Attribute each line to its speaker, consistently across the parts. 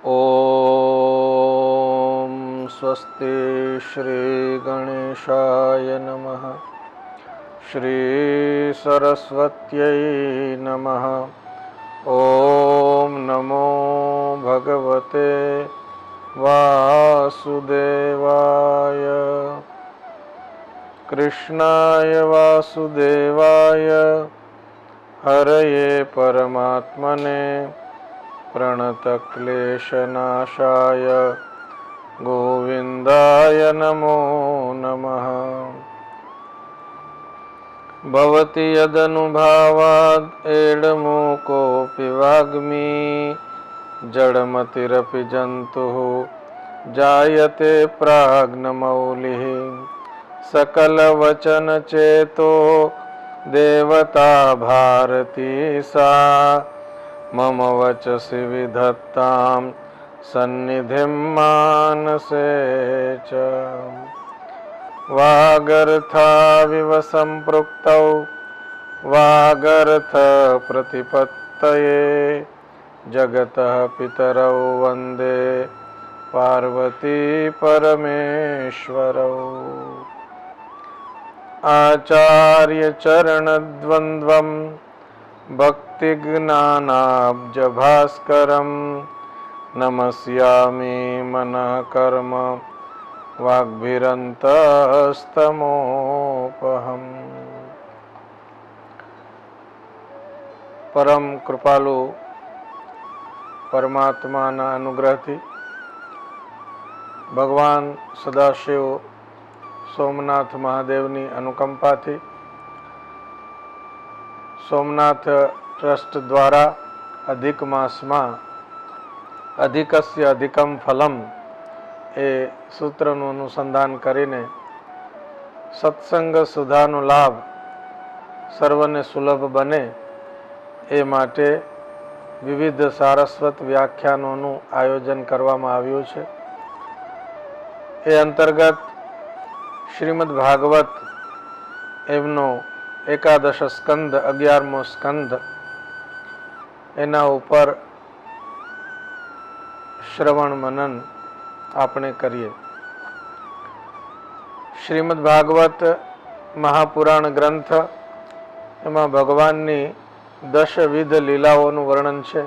Speaker 1: ॐ स्वस्ति श्री गणेशाय नमः। श्री सरस्वत्यै नमः। ॐ नमो भगवते वासुदेवाय। कृष्णाय वासुदेवाय हरये परमात्मने प्रणतक्लेशनाशाय गोविन्दाय नमो नमः। भवति यदनुभावाद् एडमूकोऽपि वाग्मी जडमतिरपि जन्तुः जायते प्राज्ञमौलिः। सकलवचनचेतो देवता भारती सा मम वचसि विधत्तां सन्निधिं मानसे च। वागर्थाविव सम्पृक्तौ वागर्थप्रतिपत्तये जगतः पितरौ वन्दे पार्वती परमेश्वरौ। आचार्यचरणद्वन्द्वं भक्तिज्ञानाब्जभास्करं नमस्यामि मनः कर्म वाग्भिरन्तस्तमोपहम्। परम कृपालु परमात्माના અનુગ્રહથી ભગવાન સદાશિવ સોમનાથ મહાદેવની અનુકંપાથી સોમનાથ ટ્રસ્ટ દ્વારા અધિક માસમાં અધિકસ્ય અધિકમ ફલમ એ સૂત્રનું અનુસંધાન કરીને સત્સંગ સુધાનો લાભ સર્વને સુલભ બને એ માટે વિવિધ સારસ્વત વ્યાખ્યાનોનું આયોજન કરવામાં આવ્યું છે. એ અંતર્ગત શ્રીમદ ભાગવત એમનો એકાદશ સ્કંદ 11મો સ્કંદ એના ઉપર શ્રવણ મનન આપણે કરીએ. શ્રીમદ ભાગવત મહાપુરાણ ગ્રંથ, એમાં ભગવાનની 10 વિધ લીલાઓનું વર્ણન છે.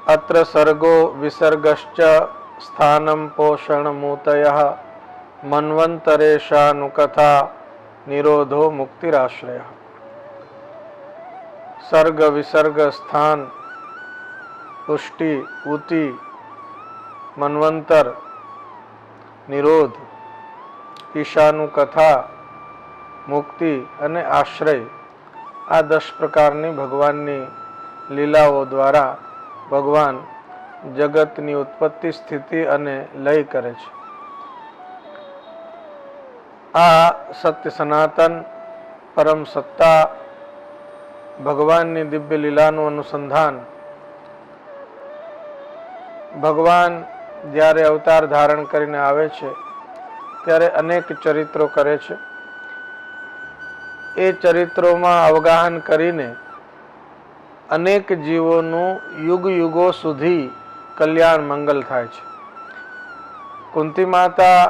Speaker 1: અત્ર સર્ગો વિસર્ગશ્ચ સ્થાનમ પોષણમૂતયઃ મન્વંતરેશાનુકથા નિરોધો મુક્તિરાશ્રય. સર્ગ વિસર્ગ સ્થાન પુષ્ટિ ઉતિ મન્વંતર નિરોધ ઈશાનુકથા મુક્તિ અને આશ્રય, આ 10 પ્રકારની ભગવાનની લીલાઓ દ્વારા ભગવાન જગતની ઉત્પત્તિ સ્થિતિ અને લય કરે છે. આ સત્ય સનાતન પરમ સત્તા ભગવાનની દિવ્ય લીલાનું અનુસંધાન ભગવાન જ્યારે અવતાર ધારણ કરીને આવે છે ત્યારે અનેક ચરિત્રો કરે છે. એ ચરિત્રોમાં અવગાહન કરીને અનેક જીવોનું યુગ યુગો સુધી કલ્યાણ મંગલ થાય છે. કુંતી માતા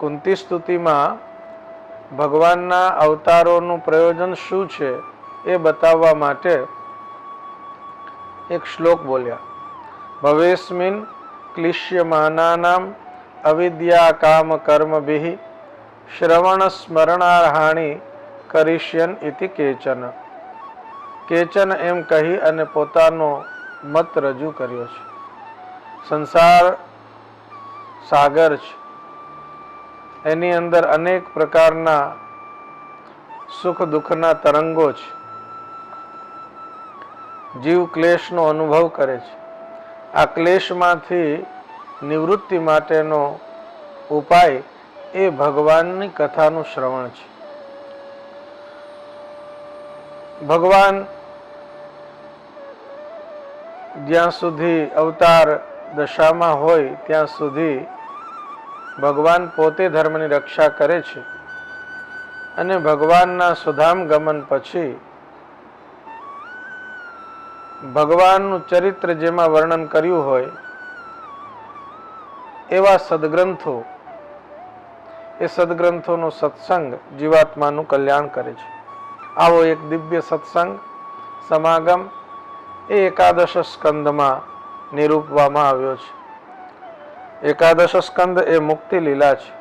Speaker 1: કુંતી સ્તુતિમાં ભગવાનના અવતારોનું પ્રયોજન શું છે એ બતાવવા માટે એક શ્લોક બોલ્યા. ભવેસ્મિન ક્લિશ્યમાનાનામ અવિદ્યા કામ કર્મભિઃ શ્રવણ સ્મરણાર્હાણિ કરિષ્યન ઇતિ કેચન. કેચન એમ કહી અને પોતાનો મત રજૂ કર્યો છે. સંસાર સાગર છે, એની અંદર અનેક પ્રકારના સુખ દુઃખના તરંગો છે. જીવ ક્લેશનો અનુભવ કરે છે. આ ક્લેશમાંથી નિવૃત્તિ માટેનો ઉપાય એ ભગવાનની કથાનું શ્રવણ છે. ભગવાન જ્યાં સુધી અવતાર દશામાં હોય ત્યાં સુધી ભગવાન પોતે ધર્મની રક્ષા કરે છે અને ભગવાનના સુધામ ગમન પછી ભગવાનનું ચરિત્ર જેમાં વર્ણન કર્યું હોય એવા સદગ્રંથો, એ સદગ્રંથોનો સત્સંગ જીવાત્માનું કલ્યાણ કરે છે. આવો એક દિવ્ય સત્સંગ સમાગમ એ એકાદશ સ્કંદમાં નિરૂપવામાં આવ્યો છે. એકાદશ સ્કંદ એ મુક્તિ લીલા છે.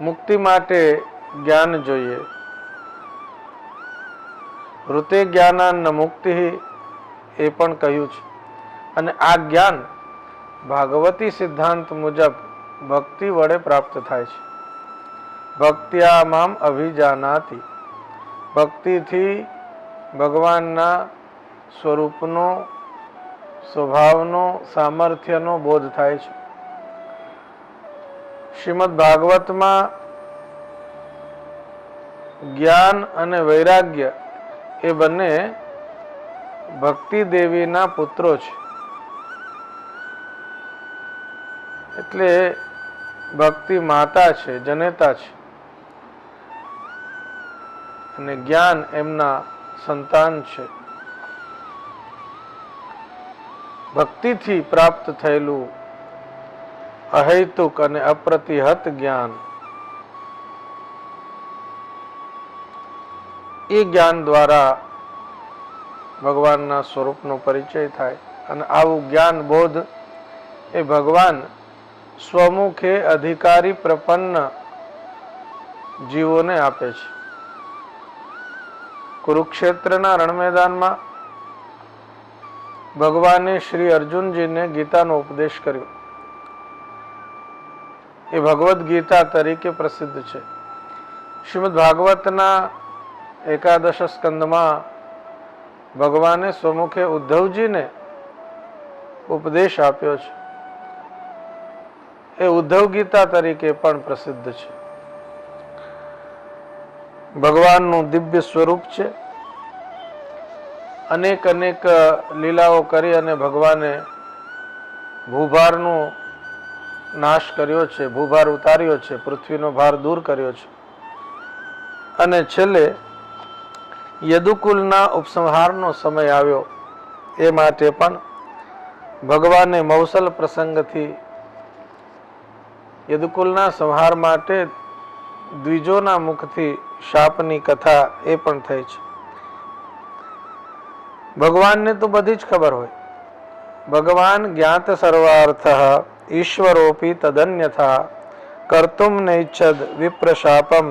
Speaker 1: મુક્તિ માટે જ્ઞાન જોઈએ. ઋતે જ્ઞાનાન્ન મુક્તિ એ પણ કહ્યું છે. અને આ જ્ઞાન ભાગવતી સિદ્ધાંત મુજબ ભક્તિ વડે પ્રાપ્ત થાય છે. ભક્ત્યા મામ અભિજાનાતિ. ભક્તિથી ભગવાનના સ્વરૂપનો, સ્વભાવનો, સામર્થ્યનો બોધ થાય છે. શ્રીમદ ભાગવતમાં જ્ઞાન અને વૈરાગ્ય એ બંને ભક્તિ દેવીના પુત્રો છે. એટલે ભક્તિ માતા છે, જનેતા છે, અને જ્ઞાન એમના સંતાન છે. ભક્તિથી પ્રાપ્ત થયેલું અહૈતુક અને અપ્રતિહત જ્ઞાન, એ જ્ઞાન દ્વારા ભગવાનના સ્વરૂપનો પરિચય થાય. અને આવું જ્ઞાન બોધ એ ભગવાન સ્વમુખે અધિકારી પ્રપન્ન જીવોને આપે છે. કુરુક્ષેત્રના રણ મેદાનમાં ભગવાને શ્રી અર્જુનજીને ગીતાનો ઉપદેશ કર્યો. એ ભગવદ્ ગીતા તરીકે પ્રસિદ્ધ છે. શ્રીમદ ભાગવતના એકાદશ સ્કંદમાં ભગવાને સ્વમુખે ઉદ્ધવજીને ઉપદેશ આપ્યો છે. એ ઉદ્ધવ ગીતા તરીકે પણ પ્રસિદ્ધ છે. ભગવાનનું દિવ્ય સ્વરૂપ છે. અનેક અનેક લીલાઓ કરી અને ભગવાને ભૂભારનો નાશ કર્યો છે, ભૂભાર ઉતાર્યો છે, પૃથ્વીનો ભાર દૂર કર્યો છે. અને છેલ્લે યદુકુલના ઉપસંહારનો સમય આવ્યો. એ માટે પણ ભગવાને મૌસલ પ્રસંગથી યદુકુલના સંહાર માટે દ્વિજોના મુખથી શાપની કથા એ પણ થઈ છે. ભગવાનને તો બધી જ ખબર હોય. ભગવાન જ્ઞાત સર્વાર્થ ઈશ્વરોપી તદન્યથા કર્તુમ નૈચ્છદ વિપ્રશાપમ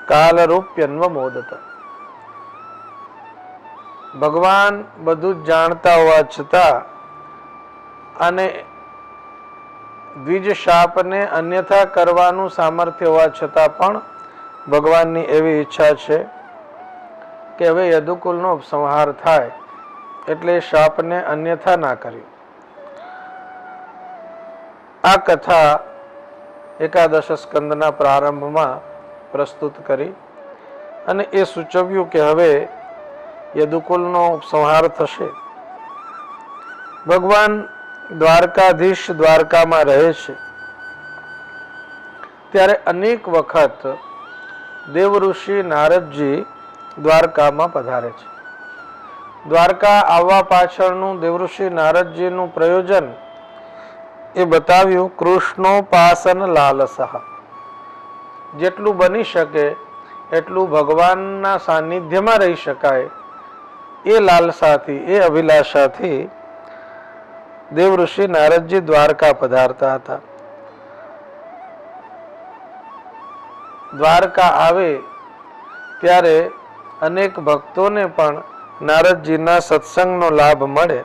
Speaker 1: કાલરૂપ્યન્વ મોદત. ભગવાન બધું જ જાણતા હોવા છતાં અને દ્વિજ શાપને અન્યથા કરવાનું સામર્થ્ય હોવા છતાં પણ ભગવાનની એવી ઈચ્છા છે કે હવે યદુકુલનો સંહાર થાય એટલે શાપને અન્યથા ના કર્યું. આ કથા એકાદશ સ્કંદના પ્રારંભમાં પ્રસ્તુત કરી અને એ સૂચવ્યું કે હવે યદુકુલનો સંહાર થશે. ભગવાન દ્વારકાધીશ દ્વારકામાં રહે છે ત્યારે અનેક વખત દેવઋષિ નારદજી દ્વારકામાં પધારે છે. દ્વારકા આવવા પાછળનું દેવઋષિ નારદજીનું પ્રયોજન એ બતાવ્યું કૃષ્ણોપાસન લાલસા. જેટલું બની શકે એટલું ભગવાનના સાનિધ્યમાં રહી શકાય એ લાલસાથી, એ અભિલાષાથી દેવઋષિ નારદજી દ્વારકા પધારતા હતા. દ્વારકા આવે ત્યારે અનેક ભક્તોને પણ નારદજીના સત્સંગનો લાભ મળે.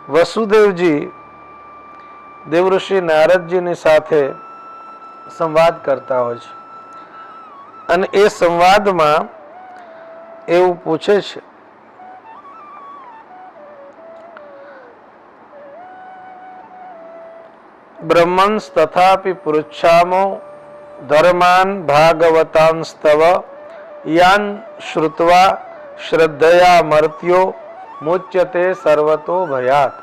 Speaker 1: વસુદેવજી દેવઋષિ નારદજીની સાથે સંવાદ કરતા હોય છે અને એ સંવાદમાં એવું પૂછે છે, બ્રહ્મન્સ તથાપી પૃચ્છામો ધર્માન ભાગવતાંસ્તવ યાન શ્રુત્વા શ્રદ્ધયા મર્ત્યો મુચ્યતે સર્વતો ભયાત.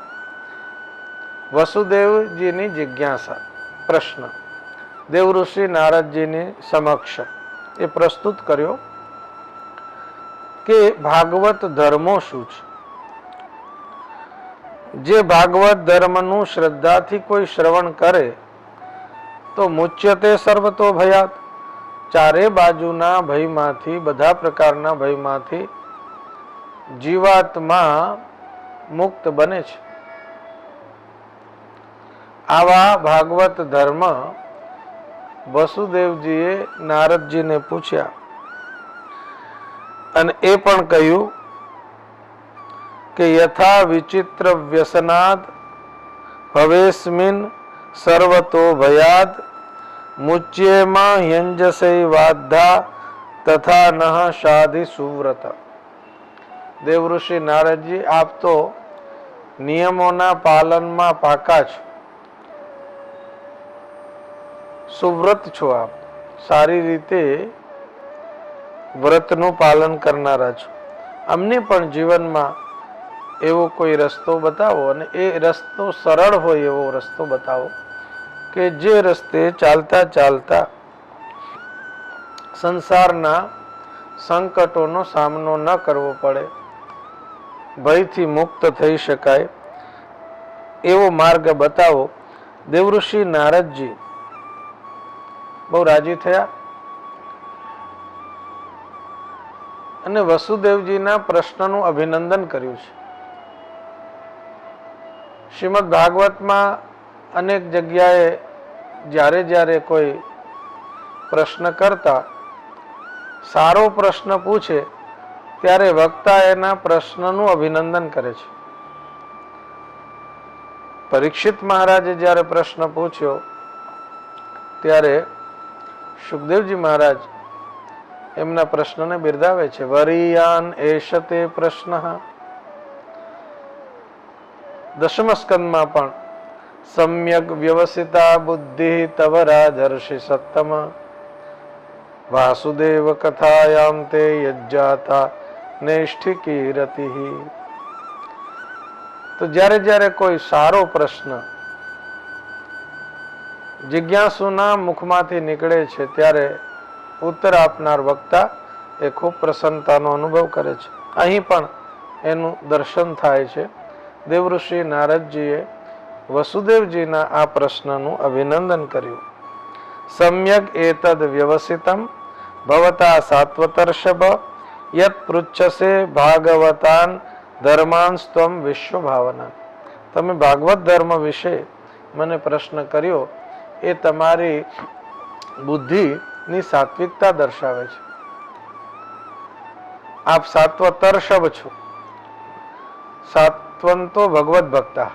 Speaker 1: વસુદેવજીની જિજ્ઞાસા, પ્રશ્ન દેવઋષિ નારદજીની સમક્ષ એ પ્રસ્તુત કર્યો કે ભાગવત ધર્મો શું છે. જે ભાગવત ધર્મનું શ્રદ્ધાથી કોઈ શ્રવણ કરે તો મુચ્યતે સર્વતો ભયાત, ચારે બાજુના ભયમાંથી, બધા પ્રકારના ભયમાંથી જીવાત્મા મુક્ત બને છે. આવા ભાગવત ધર્મ વસુદેવજીએ નારદજીને પૂછ્યા અને એ પણ કહ્યું કે યથા વિચિત્ર વ્યસનાદ ભવેસ્મિન સર્વતો ભયાદ મુચ્યેમાં યંજસે વાદ્ધા તથા નઃ શાધિ સુવ્રત. દેવઋષિ નારદજી, આપ તો નિયમોના પાલનમાં પાકા છો, સુવ્રત છો, આપ સારી રીતે વ્રતનું પાલન કરનારા છો. અમને પણ જીવનમાં એવો કોઈ રસ્તો બતાવો અને એ રસ્તો સરળ હોય એવો રસ્તો બતાવો કે જે રસ્તે ચાલતા ચાલતા સંસારના સંકટોનો સામનો ન કરવો પડે, ભયથી મુક્ત થઈ શકાય એવો માર્ગ બતાવો. દેવઋષિ નારદજી બહુ રાજી થયા અને વસુદેવજીના પ્રશ્નનું અભિનંદન કર્યું છે. શ્રીમદ ભાગવતમાં અનેક જગ્યાએ જ્યારે જ્યારે કોઈ પ્રશ્ન કરતા સારો પ્રશ્ન પૂછે ત્યારે વક્તા એના પ્રશ્નનું અભિનંદન કરે છે. પરીક્ષિત મહારાજે જ્યારે પ્રશ્ન પૂછ્યો ત્યારે સુખદેવજી મહારાજ એમના પ્રશ્નને બિરદાવે છે. વરિયાન એશતે પ્રશ્ન. દશમ સ્કંદમાં પણ સમ્યક વ્યવસિતા બુદ્ધિ તવ રાજર્ષિ સત્તમ વાસુદેવ કથાયામ તે યજ્જાતા નૈષ્ઠિકી રતિ. તો જ્યારે જ્યારે કોઈ સારો પ્રશ્ન જિજ્ઞાસુના મુખમાંથી નીકળે છે ત્યારે ઉત્તર આપનાર વક્તા એ ખૂબ પ્રસન્નતાનો અનુભવ કરે છે. અહીં પણ એનું દર્શન થાય છે. દેવઋષિ નારદજીએ વસુદેવજીના આ પ્રશ્નનું અભિનંદન કર્યું. સમ્યક એતદ વ્યવસિતમ ભવતા સાત્વતર્ષભ યત પૃચ્છસે ભાગવતાન ધર્માંસ્ત્વમ વિશ્વ ભાવના. તમે ભાગવત ધર્મ વિશે મને પ્રશ્ન કર્યો એ તમારી બુદ્ધિની સાત્વિકતા દર્શાવે છે. આપ સાત્વતર્ષભ છો. સાત્વંતો ભગવત ભક્તા.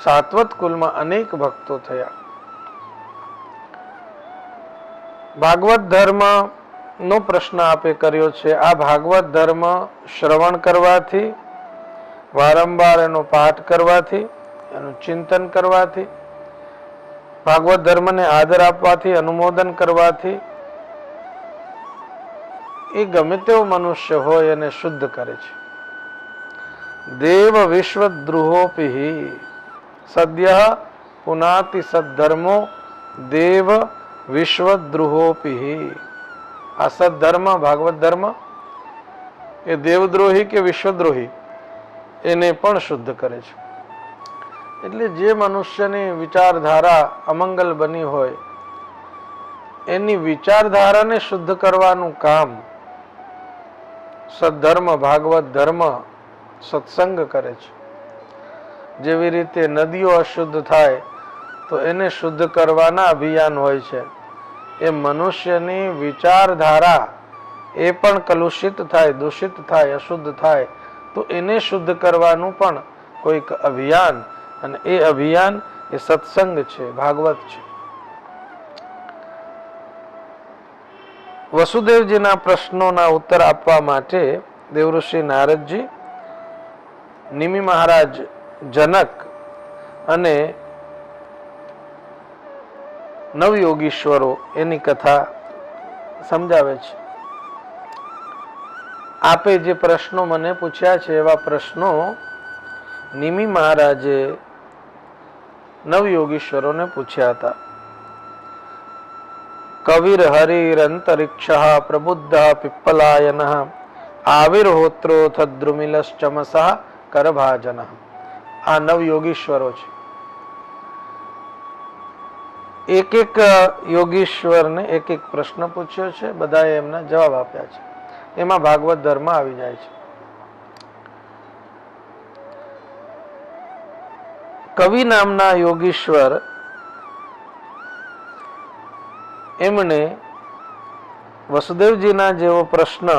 Speaker 1: સાત્વત કુલમાં અનેક ભક્તો થયા. ભાગવત ધર્મ નો પ્રશ્ન આપે કર્યો છે. આ ભાગવત ધર્મ શ્રવણ કરવાથી, વારંવાર એનો પાઠ કરવાથી, એનું ચિંતન કરવાથી, ભાગવત ધર્મને આદર આપવાથી, અનુમોદન કરવાથી એ ગમે તેવો મનુષ્ય હોય એને શુદ્ધ કરે છે. દેવ વિશ્વદ્રુહોપી સદ્ય પુનાતિ સદ્ધર્મો દેવ વિશ્વદ્રુહોપી. આ સદ્ધર્મ ભાગવત ધર્મ એ દેવદ્રોહી કે વિશ્વદ્રોહી એને પણ શુદ્ધ કરે છે. એટલે જે મનુષ્યની વિચારધારા અમંગલ બની હોય એની વિચારધારાને શુદ્ધ કરવાનું કામ સદ્ધર્મ ભાગવત ધર્મ સત્સંગ કરે છે. જેવી રીતે નદીઓ અશુદ્ધ થાય તો એને શુદ્ધ કરવાના અભિયાન હોય છે, એ મનુષ્યની વિચારધારા એ પણ કલુષિત થાય, દૂષિત થાય, અશુદ્ધ થાય તો એને શુદ્ધ કરવાનું પણ કોઈક અભિયાન, અને એ અભિયાન એ સત્સંગ છે, ભાગવત છે. વસુદેવજીના પ્રશ્નોના ઉત્તર આપવા માટે દેવઋષિ નારદજી નિમિ મહારાજ, જનક અને નવયોગીશ્વરો એની કથા સમજાવે છે. આપે જે પ્રશ્નો મને પૂછ્યા છે એવા પ્રશ્નો નિમિ મહારાજે નવયોગીશ્વરોને પૂછ્યા હતા. કવિર હરિરંતરિક્ષ પ્રબુદ્ધ પિપ્પલાયન આવિર્હોત્રો થદ્રુમિલશ્ચમસ કરભાજન. આ નવ યોગીશ્વરો છે. એક એક યોગીશ્વરને એક એક પ્રશ્ન પૂછ્યો છે, બધાએ એમના જવાબ આપ્યા છે. એમાં ભાગવત ધર્મ આવી જાય છે. કવિ નામના યોગીશ્વર એમણે વસુદેવજીના જેવો પ્રશ્ન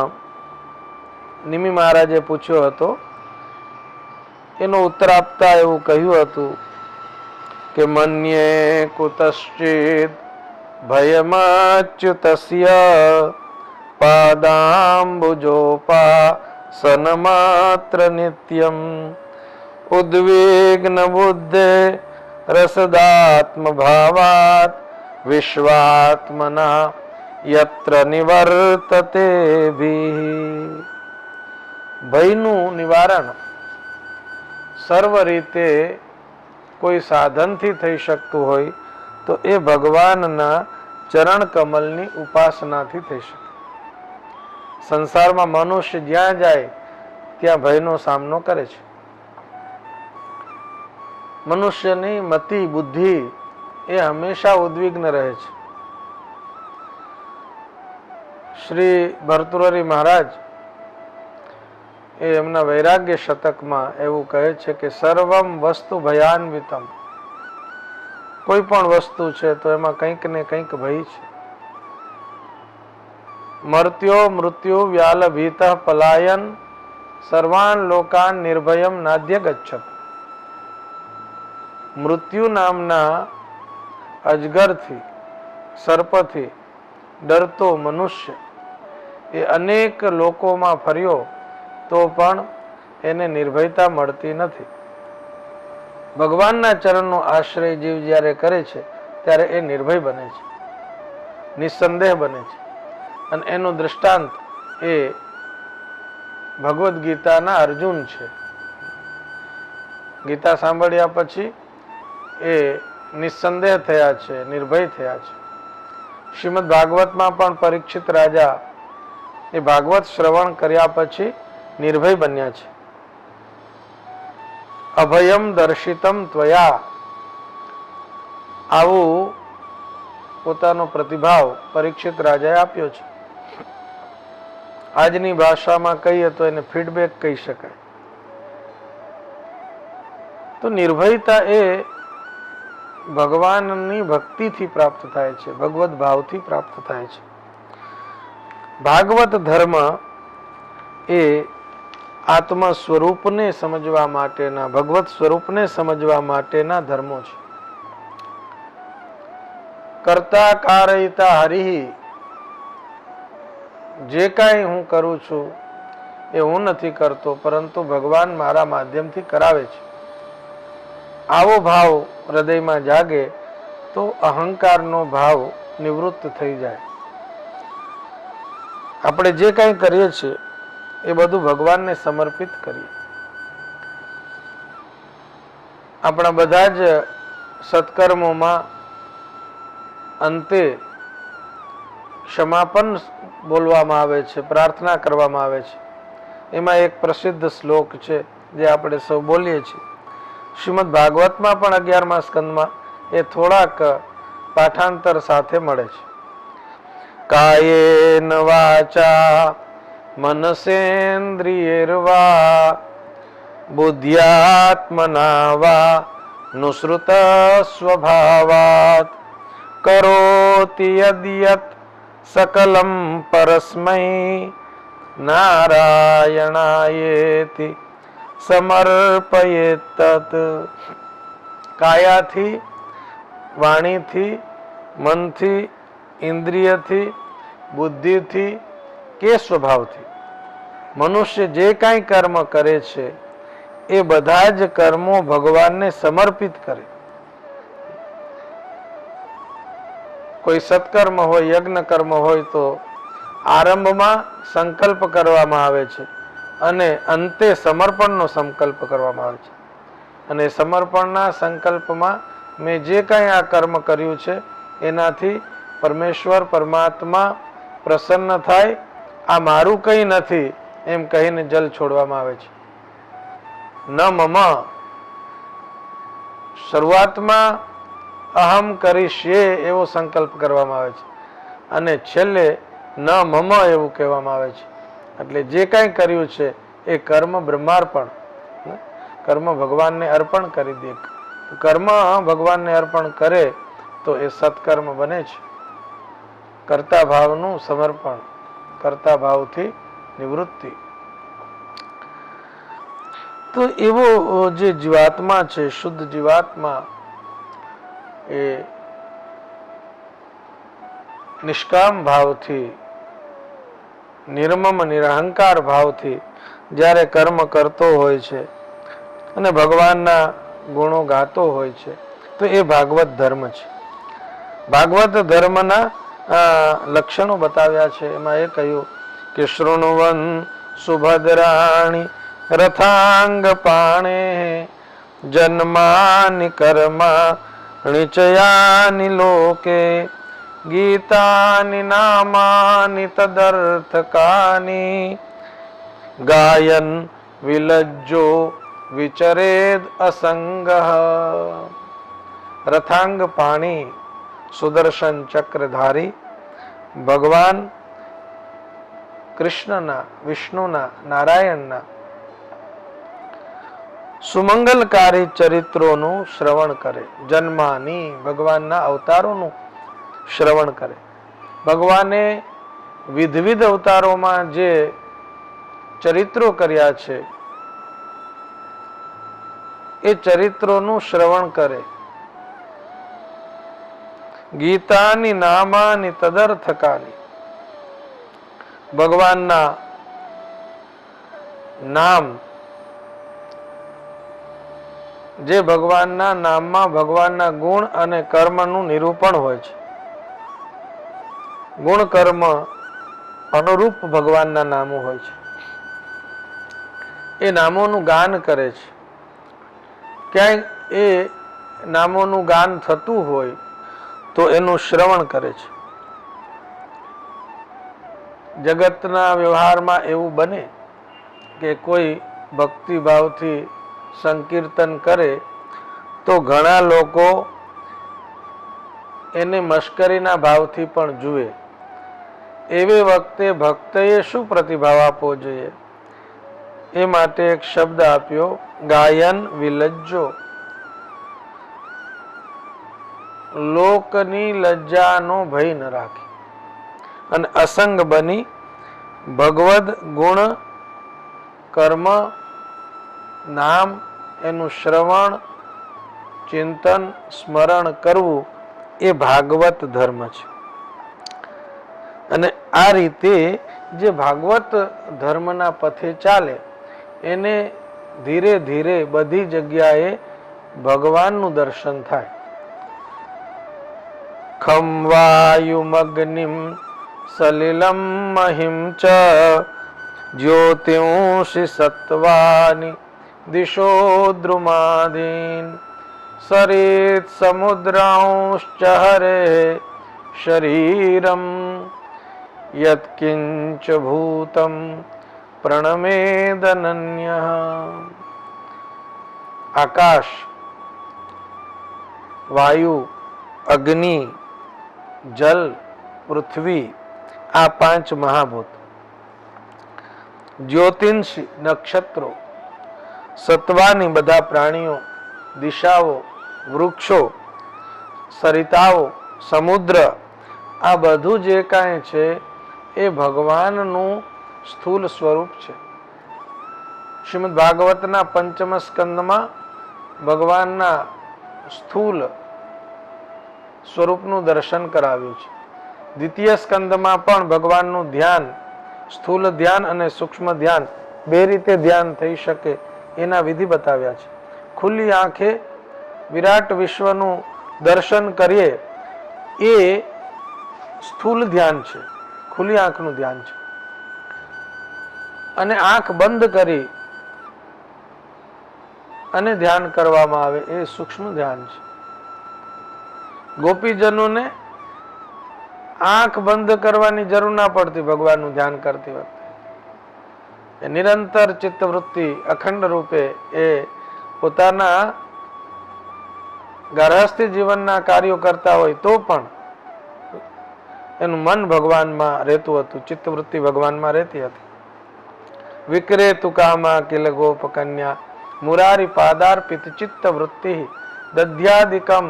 Speaker 1: નિમિ મહારાજે પૂછ્યો હતો, એનો ઉત્તર આપતા એવું કહ્યું હતું કે મન્યે કુતશ્ચિદ ભયમચ્યુતસ્ય પાદાંબુજોપાસનમાત્ર નિત્યમ ઉદ્વિગ્ન બુદ્ધે રસદાત્મ ભાવાત વિશ્વાત્મના યત્ર નિવર્તતે ભીઃ. ભયનું નિવારણ સર્વ રીતે કોઈ સાધનથી થઈ શકતું હોય તો એ ભગવાનના ચરણ કમલની ઉપાસનાથી થઈ શકે. સંસારમાં મનુષ્ય જ્યાં જાય ત્યાં ભયનો સામનો કરે છે. મનુષ્યની મતિ બુદ્ધિ એ હંમેશા ઉદ્વિગ્ન રહે છે. શ્રી ભર્તૃહરિ મહારાજ એ એમના વૈરાગ્ય શતકમાં એવું કહે છે કે સર્વમ વસ્તુ ભયાન્વિતમ. કોઈ પણ વસ્તુ છે તો એમાં કંઈક ને કંઈક ભય છે. મર્ત્યો મૃત્યુ વ્યાલ ભીત પલાયન સર્વાન લોકાન નિર્ભયમ નાદ્ય ગચ્છત. મૃત્યુ નામના અજગરથી, સર્પથી ડરતો મનુષ્ય એ અનેક લોકોમાં ફર્યો તો પણ એને નિર્ભયતા મળતી નથી. ભગવાનના ચરણનો આશ્રય જીવ જ્યારે કરે છે ત્યારે એ નિર્ભય બને છે, નિસંદેહ બને છે. અને એનું દૃષ્ટાંત એ ભગવદ્ ગીતાના અર્જુન છે. ગીતા સાંભળ્યા પછી એ નિસંદેહ થયા છે, નિર્ભય થયા છે. શ્રીમદ ભાગવતમાં પણ પરીક્ષિત રાજા એ ભાગવત શ્રવણ કર્યા પછી નિર્ભય બન્યા છે. અભયમ દર્શિતમ ત્વયા, આવું પોતાનો પ્રતિભાવ પરીક્ષિત રાજાએ આપ્યો છે. આજની ભાષામાં કહીએ તો એને ફીડબેક કહી શકાય. તો નિર્ભયતા એ ભગવાનની ભક્તિથી પ્રાપ્ત થાય છે, ભગવત ભાવથી પ્રાપ્ત થાય છે. ભાગવત ધર્મ એ આત્મ સ્વરૂપને સમજવા માટેના, ભગવત સ્વરૂપને સમજવા માટેના ધર્મો છે. કર્તા કારયિતા હરિ, જે કાંઈ હું કરું છું એ હું નથી કરતો, પરંતુ ભગવાન મારા માધ્યમથી કરાવે છે. આવો ભાવ હૃદયમાં જાગે તો અહંકારનો ભાવ નિવૃત્ત થઈ જાય. આપણે જે કાંઈ કરીએ છીએ એ બધું ભગવાનને સમર્પિત કરીએ. આપણા બધા જ સત્કર્મોમાં અંતે ક્ષમાપન બોલવામાં આવે છે, પ્રાર્થના કરવામાં આવે છે. એમાં એક પ્રસિદ્ધ શ્લોક છે જે આપણે સૌ બોલીએ છીએ. શ્રીમદ ભાગવતમાં પણ 11મા સ્કંદમાં એ થોડાક પાઠાંતર સાથે મળે છે. કાયેન વાચા મનસેન્દ્રિયૈર્વા બુદ્ધ્યાત્મના વા નુસૃત સ્વભાવાત કરોતિ યદ્યત સકલમ પરસ્મૈ નારાયણાયેતિ સમર્પયેત. કાયાથી, વાણીથી, મનથી, ઇન્દ્રિયથી, બુદ્ધિથી કે સ્વભાવથી મનુષ્ય જે કાંઈ કર્મ કરે છે એ બધા જ કર્મો ભગવાનને સમર્પિત કરે. કોઈ સત્કર્મ હોય, યજ્ઞ કર્મ હોય તો આરંભમાં સંકલ્પ કરવામાં આવે છે અને અંતે સમર્પણનો સંકલ્પ કરવામાં આવે છે. અને સમર્પણના સંકલ્પમાં મેં જે કાંઈ આ કર્મ કર્યું છે એનાથી પરમેશ્વર પરમાત્મા પ્રસન્ન થાય, આ મારું કંઈ નથી એમ કહીને જલ છોડવામાં આવે છે. ન મમ, શરૂઆતમાં અહમ કરીશે એવો સંકલ્પ કરવામાં આવે છે અને છેલ્લે ન મમ એવું કહેવામાં આવે છે. એટલે જે કાંઈ કર્યું છે એ કર્મ બ્રહ્માર્પણ, કર્મ ભગવાનને અર્પણ કરી દે. કર્મ ભગવાનને અર્પણ કરે તો એ સત્કર્મ બને છે. કર્તા ભાવનું સમર્પણ, કર્તા ભાવથી નિવૃત્તિ. તો એવો જે જીવાત્મા છે, શુદ્ધ જીવાત્મા, એ નિષ્કામ ભાવથી, નિર્મમ નિરહંકાર ભાવથી જ્યારે કર્મ કરતો હોય છે અને ભગવાનના ગુણો ગાતો હોય છે તો એ ભાગવત ધર્મ છે. ભાગવત ધર્મના લક્ષણો બતાવ્યા છે. એમાં એ કહ્યું કે શૃણવન સુભદ્રાણી રથાંગ પાણે જન્માનિ કર્મા નિચયાનિ લોકે ગીતાનિ નામાનિ તદર્થકાની ગાયન વિલજ્જો વિચરેદ અસંગઃ. રથાંગ પાણી, સુદર્શન ચક્રધારી ભગવાન કૃષ્ણના, વિષ્ણુના, નારાયણના સુમંગલકારી ચરિત્રોનું શ્રવણ કરે. જન્માની, ભગવાનના અવતારોનું શ્રવણ કરે. ભગવાને વિવિધ અવતારોમાં જે ચરિત્રો કર્યા છે એ ચરિત્રોનું શ્રવણ કરે. ગીતાની નામાની તદર્થકાની, ભગવાનના નામ, જે ભગવાનના નામમાં ભગવાનના ગુણ અને કર્મનું નિરૂપણ હોય છે. ગુણ કર્મ અનુરૂપ ભગવાનના નામો હોય છે. એ નામોનું ગાન કરે છે. ક્યાંય એ નામોનું ગાન થતું હોય તો એનું શ્રવણ કરે છે. જગતના વ્યવહારમાં એવું બને કે કોઈ ભક્તિભાવથી સંકીર્તન કરે તો ઘણા લોકો એને મશ્કરીના ભાવથી પણ જુએ. એવી વખતે ભક્તએ શું પ્રતિભાવ આપવો જોઈએ? એ માટે એક શબ્દ આપ્યો, ગાયન વિલજ્જો. લોકની લજ્જાનો ભય ન રાખે અને અસંગ બની ભગવદ ગુણ કર્મ નામ એનું શ્રવણ ચિંતન સ્મરણ કરવું એ ભાગવત ધર્મ છે. અને આ રીતે જે ભાગવત ધર્મના પથે ચાલે એને ધીરે ધીરે બધી જગ્યાએ ભગવાનનું દર્શન થાય. ખમ વાયુમગ્નિમ સલિલમ મહિમ ચ જ્યોતિંષિ સત્વાનિ દિશો દ્રુમાદીન સરિત સમુદ્રાંશ્ચ હરે શરીરમ યત્કિંચ ભૂતમ પ્રણમેદનન્યઃ. આકાશ, વાયુ, અગ્નિ, જલ, પૃથ્વી, આ પાંચ મહાભૂત, જ્યોતિષી નક્ષત્રો, સત્વાની બધા પ્રાણીઓ, દિશાઓ, વૃક્ષો, સરિતાઓ, સમુદ્ર, આ બધું જે કાંઈ છે એ ભગવાનનું સ્થૂલ સ્વરૂપ છે. શ્રીમદ ભાગવતના પંચમ સ્કંદમાં ભગવાનના સ્થૂલ સ્વરૂપનું દર્શન કરાવ્યું છે. દ્વિતીય સ્કંદમાં પણ ભગવાનનું ધ્યાન, સ્થૂલ ધ્યાન અને સૂક્ષ્મ ધ્યાન બે રીતે ધ્યાન થઈ શકે એના વિધિ બતાવ્યા છે. ખુલ્લી આંખે વિરાટ વિશ્વનું દર્શન કરીએ એ સ્થૂલ ધ્યાન છે, ખુલ્લી આંખનું ધ્યાન છે. અને આંખ બંધ કરી અને ધ્યાન કરવામાં આવે એ સૂક્ષ્મ ધ્યાન છે. ગોપીજનોને આંખ બંધ કરવાની જરૂર ના પડતી ભગવાનનું ધ્યાન કરતી વખતે. નિરંતર ચિત્તવૃત્તિ અખંડ રૂપે એ પોતાના ગાર્હસ્થ્ય જીવનના કાર્યો કરતા હોય તો પણ એનું મન ભગવાનમાં રહેતું હતું, ચિત્તવૃત્તિ ભગવાનમાં રહેતી હતી. વિક્રેતુ કામા કિલ ગોપ કન્યા મુરારી પાદાર્પિત ચિત્ત વૃત્તિ દધ્યાદિકમ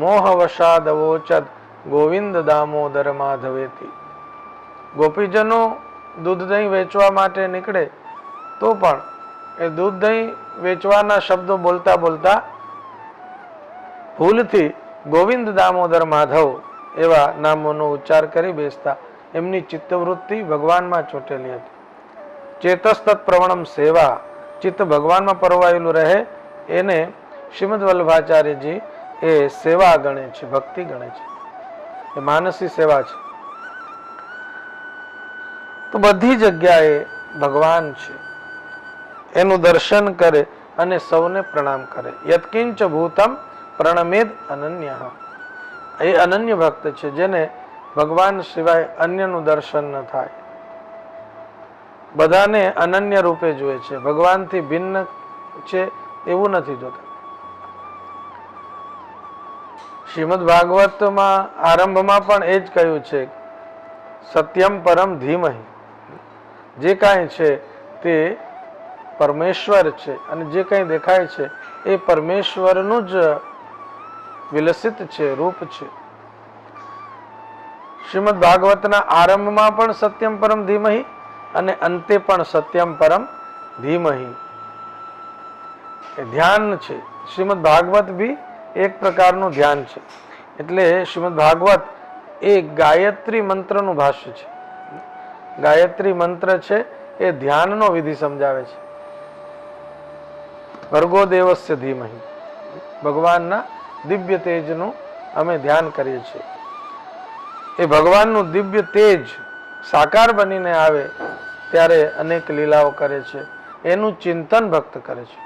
Speaker 1: મોહવશાદવોચદ ગોવિંદ દામોદર માધવેતી. ગોપીજનો દૂધ દહીં વેચવા માટે નીકળે તો પણ એ દૂધ દહીં વેચવાના શબ્દો બોલતા બોલતા ભૂલથી ગોવિંદ દામોદર માધવ એવા નામોનો ઉચ્ચાર કરી બેસતા. એમની ચિત્તવૃત્તિ ભગવાનમાં ચોટેલી હતી. ચેતસ્તત પ્રવણમ સેવા, ચિત્ત ભગવાનમાં પરવાયેલું રહે એને શ્રીમદ વલ્લભાચાર્યજી એ સેવા ગણે છે, ભક્તિ ગણે છે, એ માનસી સેવા છે. તો બધી જગ્યાએ ભગવાન છે એનું દર્શન કરે અને સૌને પ્રણામ કરે. યત્કિંચ ભૂતમ પ્રણમેદ અનન્ય, એ અનન્ય ભક્ત છે જેને ભગવાન સિવાય અન્યનું દર્શન ન થાય. બધાને અનન્ય રૂપે જુએ છે, ભગવાનથી ભિન્ન છે એવું નથી જોતા. શ્રીમદ ભાગવતમાં આરંભમાં પણ એ જ કહ્યું છે, સત્યમ પરમ ધીમહિ. જે કાંઈ છે તે પરમેશ્વર છે અને જે કંઈ દેખાય છે એ પરમેશ્વરનું જ વિલસિત છે, રૂપ છે. શ્રીમદ ભાગવતના આરંભમાં પણ સત્યમ પરમ ધીમહિ અને અંતે પણ સત્યમ પરમ ધીમહિ એ ધ્યાન છે. શ્રીમદ ભાગવત બી એક પ્રકારનું ધ્યાન છે. એટલે શ્રીમદ ભાગવત એ ગાયત્રી મંત્રનું ભાષ્ય છે. ગાયત્રી મંત્ર છે એ ધ્યાનનો વિધિ સમજાવે છે. ભર્ગો દેવસ્ય ધીમહિ, ભગવાનના દિવ્ય તેજનું અમે ધ્યાન કરીએ છીએ. એ ભગવાનનું દિવ્ય તેજ સાકાર બનીને આવે ત્યારે અનેક લીલાઓ કરે છે, એનું ચિંતન ભક્ત કરે છે.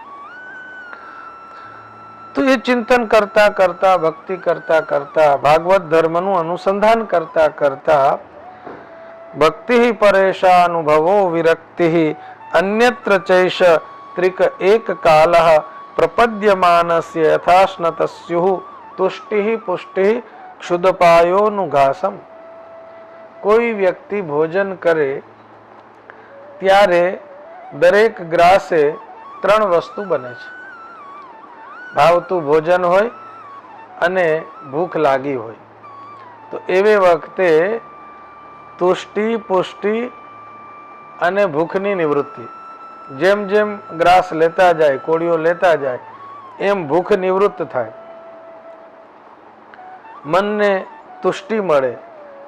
Speaker 1: તો એ ચિંતન કરતા કરતા, ભક્તિ કરતા કરતા, ભાગવત ધર્મનું અનુસંધાન કરતા કરતા ભક્તિ પરેશાનુભવો વિરક્તિ અન્યત્ર ચૈષ ત્રિક એક કાલ પ્રપદ્યમાનસ્ય યથાશ્નતસ્યુ તુષ્ટિ પુષ્ટિ ક્ષુદપાયોનુઘાસમ. કોઈ વ્યક્તિ ભોજન કરે ત્યારે દરેક ગ્રાસે 3 વસ્તુ બને છે. ભાવતું ભોજન હોય અને ભૂખ લાગી હોય તો એવે વખતે તુષ્ટિ, પુષ્ટિ અને ભૂખની નિવૃત્તિ. જેમ જેમ ગ્રાસ લેતા જાય, કોળીઓ લેતા જાય એમ ભૂખ નિવૃત્ત થાય, મનને તુષ્ટિ મળે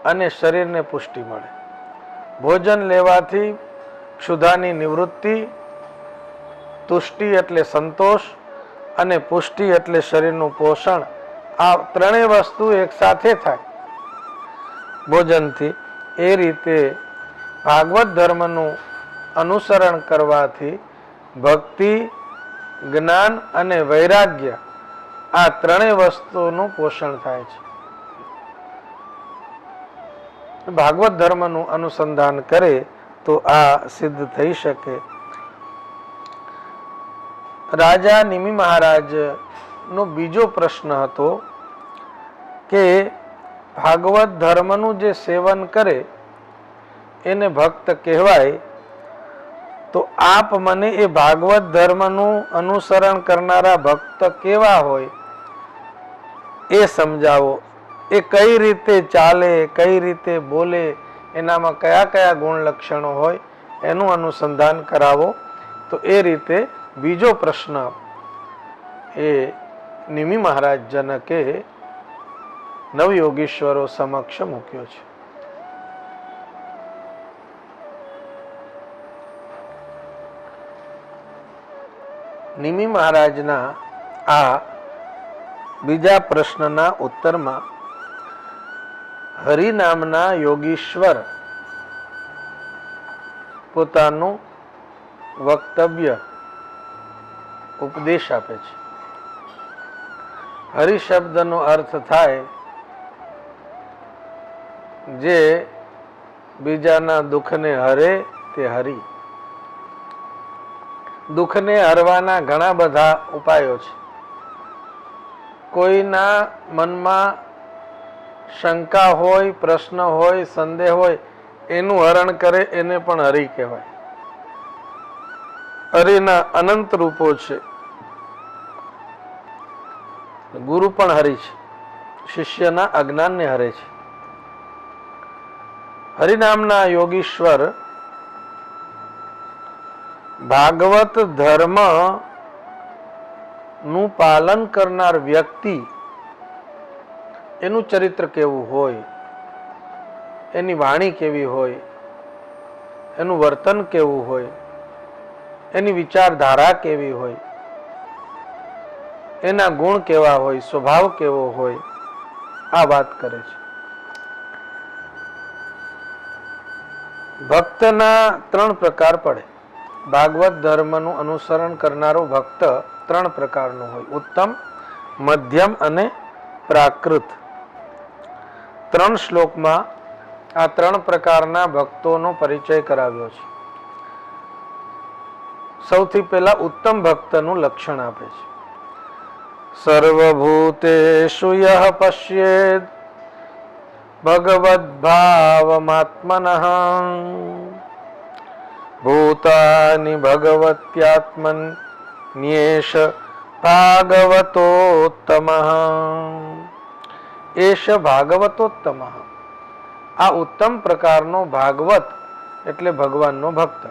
Speaker 1: અને શરીરને પુષ્ટિ મળે. ભોજન લેવાથી ક્ષુધાની નિવૃત્તિ, તુષ્ટિ એટલે સંતોષ અને પુષ્ટિ એટલે શરીરનું પોષણ. આ ત્રણેય વસ્તુ એક સાથે થાય ભોજનથી. એ રીતે ભાગવત ધર્મનું અનુસરણ કરવાથી ભક્તિ, જ્ઞાન અને વૈરાગ્ય આ ત્રણેય વસ્તુનું પોષણ થાય છે. ભાગવત ધર્મનું અનુસંધાન કરે તો આ સિદ્ધ થઈ શકે. રાજા નિમિ મહારાજ નો બીજો પ્રશ્ન હતો કે ભાગવત ધર્મનું જે સેવન કરે એને ભક્ત કહેવાય, તો આપ મને એ ભાગવત ધર્મનું અનુસરણ કરનારા ભક્ત કેવા હોય એ સમજાવો. એ કઈ રીતે ચાલે, કઈ રીતે બોલે, એનામાં કયા કયા ગુણ લક્ષણો હોય એનું અનુસંધાન કરાવો. તો એ રીતે બીજો પ્રશ્ન એ નિમિ મહારાજ જનકે નવયોગીશ્વરો સમક્ષ મૂક્યો છે. નિમિ મહારાજના આ બીજા પ્રશ્નના ઉત્તરમાં હરિ નામના યોગીશ્વર પોતાનું વક્તવ્ય, ઉપદેશ આપે છે. હરિ શબ્દનો અર્થ થાય જે બીજાના દુઃખને હરે તે હરી. દુઃખને હરવાના ઘણા બધા ઉપાયો છે. કોઈના મનમાં શંકા હોય, પ્રશ્ન હોય, સંદેહ હોય, એનું હરણ કરે એને પણ હરિ કહેવાય. હરિના અનંત રૂપો છે. ગુરુ પણ હરિ છે, શિષ્યના અજ્ઞાનને હરે છે. હરિનામના યોગીશ્વર ભાગવત ધર્મ નું પાલન કરનાર વ્યક્તિ, એનું ચરિત્ર કેવું હોય, એની વાણી કેવી હોય, એનું વર્તન કેવું હોય, એની વિચારધારા કેવી હોય, એના ગુણ કેવા હોય, સ્વભાવ કેવો હોય, આ વાત કરે છે. ભક્તના 3 પ્રકાર પડે. ભાગવત ધર્મનું અનુસરણ કરનારો ભક્ત 3 પ્રકારનો હોય: ઉત્તમ, મધ્યમ અને પ્રાકૃત. 3 શ્લોકમાં આ 3 પ્રકારના ભક્તોનો પરિચય કરાવ્યો છે. સૌથી પહેલા ઉત્તમ ભક્તનું લક્ષણ આપે છે. સર્વભૂતેષુ યઃ પશ્યેદ ભગવદ ભાવમાત્મનઃ ભૂતાનિ ભગવત્યાત્મન્યેષ ભાગવતોત્તમઃ. એષ ભાગવતોત્તમઃ. આ ઉત્તમ પ્રકારનો ભાગવત એટલે ભગવાનનો ભક્ત.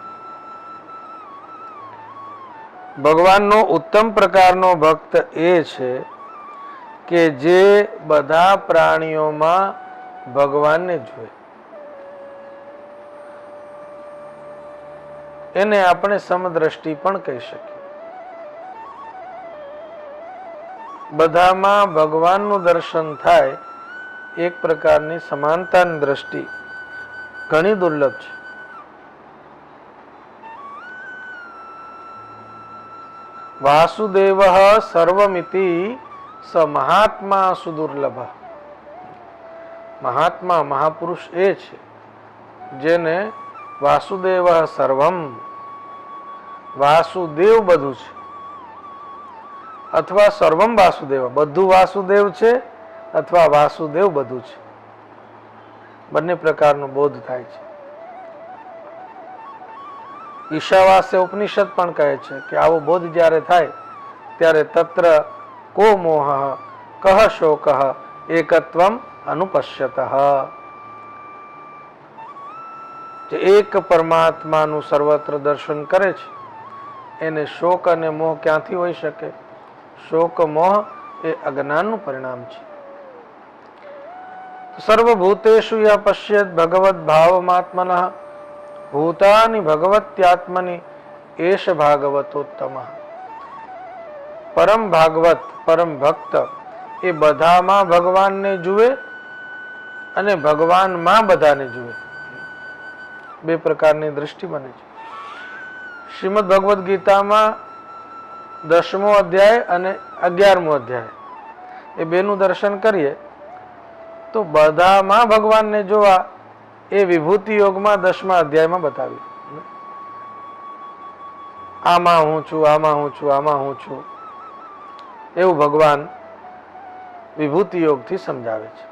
Speaker 1: ભગવાનનો ઉત્તમ પ્રકારનો ભક્ત એ છે કે જે બધા પ્રાણીઓમાં ભગવાનને જુએ. એને આપણે સમદ્રષ્ટિ પણ કહી શકીએ. બધામાં ભગવાનનું દર્શન થાય, એક પ્રકારની સમાનતાની દ્રષ્ટિ ઘણી દુર્લભ છે. વાસુદેવ સર્વમિતિ સ મહાત્મા સુદુર્લભ. મહાત્મા, મહાપુરુષ એ છે જેને વાસુદેવ સર્વમ, વાસુદેવ બધું છે, અથવા સર્વમ વાસુદેવ, બધું વાસુદેવ છે, અથવા વાસુદેવ બધું છે. બંને પ્રકારનો બોધ થાય છે. ઈશાવાસ્ય ઉપનિષદ પણ કહે છે કે આવો બોધ જ્યારે થાય ત્યારે તત્ર કો મોહ કહ શોક એકત્વમ અનુપશ્યતઃ. જે એક પરમાત્માનું સર્વત્ર દર્શન કરે છે એને શોક અને મોહ ક્યાંથી હોઈ શકે? શોક મોહ એ અજ્ઞાનનું પરિણામ છે. સર્વભૂતેષુ યઃ પશ્યેત ભગવદ ભાવમાત્મનઃ ભૂતાનિ ભગવત્યાત્મનિ એષ ભાગવતોત્તમઃ. પરમ ભાગવત, પરમ ભક્ત એ બધામાં ભગવાનને જુએ અને ભગવાનમાં બધાને જુએ. 2 પ્રકારની દૃષ્ટિ બને છે. શ્રીમદ ભગવદ્ ગીતામાં 10મો અધ્યાય અને 11મો અધ્યાય એ બેનું દર્શન કરીએ તો બધામાં ભગવાનને જોવા એ વિભૂતિ યોગમાં 10મા અધ્યાયમાં બતાવ્યું. આમાં હું છું, આમાં હું છું, આમાં હું છું, એવું ભગવાન વિભૂતિ યોગથી સમજાવે છે.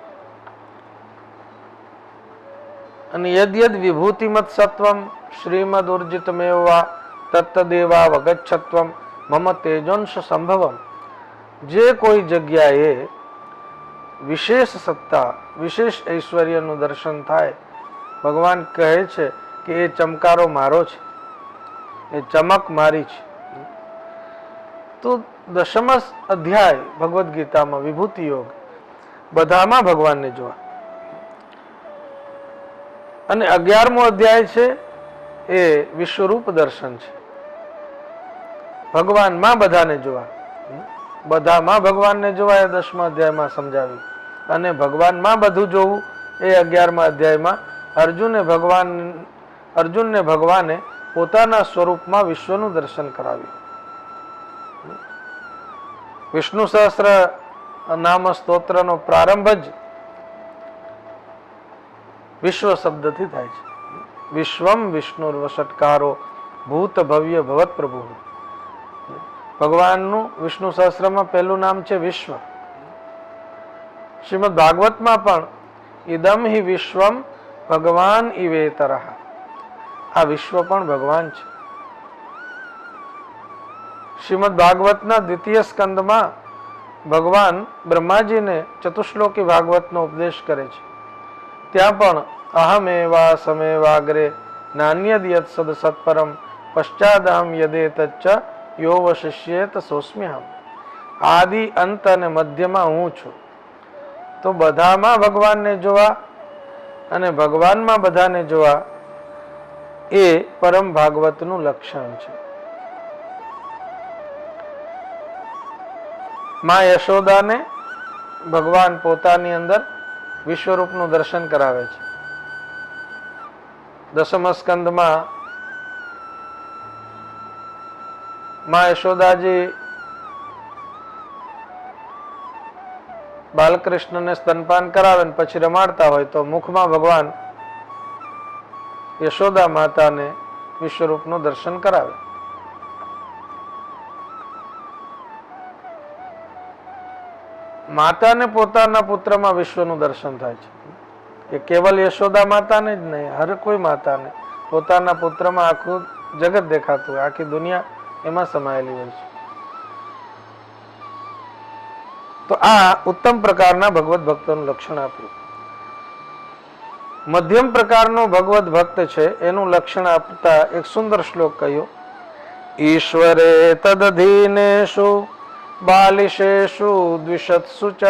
Speaker 1: અને યદ યદ વિભૂતિમત સત્વમ શ્રીમદ ઉર્જિતમેવા તત્તદેવા વગચ્છત્વમ મમ તેજોંશ સંભવમ. જે કોઈ જગ્યાએ વિશેષ સત્તા, વિશેષ ઐશ્વર્યનું દર્શન થાય, ભગવાન કહે છે કે એ ચમકારો મારો છે, એ ચમક મારી છે. તો 10મ અધ્યાય ભગવદ્ ગીતામાં વિભૂતિ યોગ, બધામાં ભગવાનને જોવા. અને 11મો અધ્યાય છે એ વિશ્વરૂપ દર્શન છે. ભગવાનમાં બધાને જોવા, બધામાં ભગવાનને જોવા એ 10મા અધ્યાયમાં સમજાવ્યું. અને ભગવાનમાં બધું જોવું એ 11મા અધ્યાયમાં અર્જુનને ભગવાને પોતાના સ્વરૂપમાં વિશ્વનું દર્શન કરાવ્યું. વિષ્ણુ સહસ્ત્ર નામ સ્તોત્રનો પ્રારંભ જ વિશ્વ શબ્દથી થાય છે. વિશ્વમ વિષ્ણુર્વષટકારો ભૂત ભવ્ય ભવત પ્રભુ. ભગવાનનું વિષ્ણુ સહસ્ત્રમાં પહેલું નામ છે વિશ્વ. શ્રીમદ ભાગવતમાં પણ ઇદમ હિ વિશ્વમ ભગવાન ઇવેતરઃ. આ વિશ્વ પણ ભગવાન છે. શ્રીમદ ભાગવતના દ્વિતીય સ્કંદમાં ભગવાન બ્રહ્માજીને ચતુશ્લોકી ભાગવતનો ઉપદેશ કરે છે. ત્યાં પણ અહમેવા સમેવાગ્રે નાન્યદ યત સદ સત્પરમ પશ્ચાદહમ યદેતચ્ચ યો વશિષ્યેત સોસ્મ્યહમ. આદિ અંત અને મધ્યમાં હું છું. તો બધામાં ભગવાનને જોવા અને ભગવાનમાં બધાને જોવા એ પરમ ભાગવતનું લક્ષણ છે. માં યશોદાને ભગવાન પોતાની અંદર વિશ્વરૂપનું દર્શન કરાવે છે. દસમ સ્કંદમાં માં યશોદાજી બાલકૃષ્ણને સ્તનપાન કરાવે ને પછી રમાડતા હોય તો મુખમાં ભગવાન યશોદા માતાને વિશ્વરૂપનું દર્શન કરાવે. માતાને પોતાના પુત્રમાં વિશ્વનું દર્શન થાય છે. એ કેવલ યશોદા માતાને જ નહીં, હર કોઈ માતાને પોતાના પુત્રમાં આખું જગત દેખાતું હોય, આખી દુનિયા એમાં સમાયેલી હોય છે. તો આ ઉત્તમ પ્રકારના ભગવત ભક્તોનું લક્ષણ આપ્યું. મધ્યમ પ્રકારનો ભગવત ભક્ત છે એનું લક્ષણ આપતા એક સુંદર શ્લોક કહ્યો. ઈશ્વરે તદધીનેષુ બાલિશેષુ દ્વિષત્સુ ચ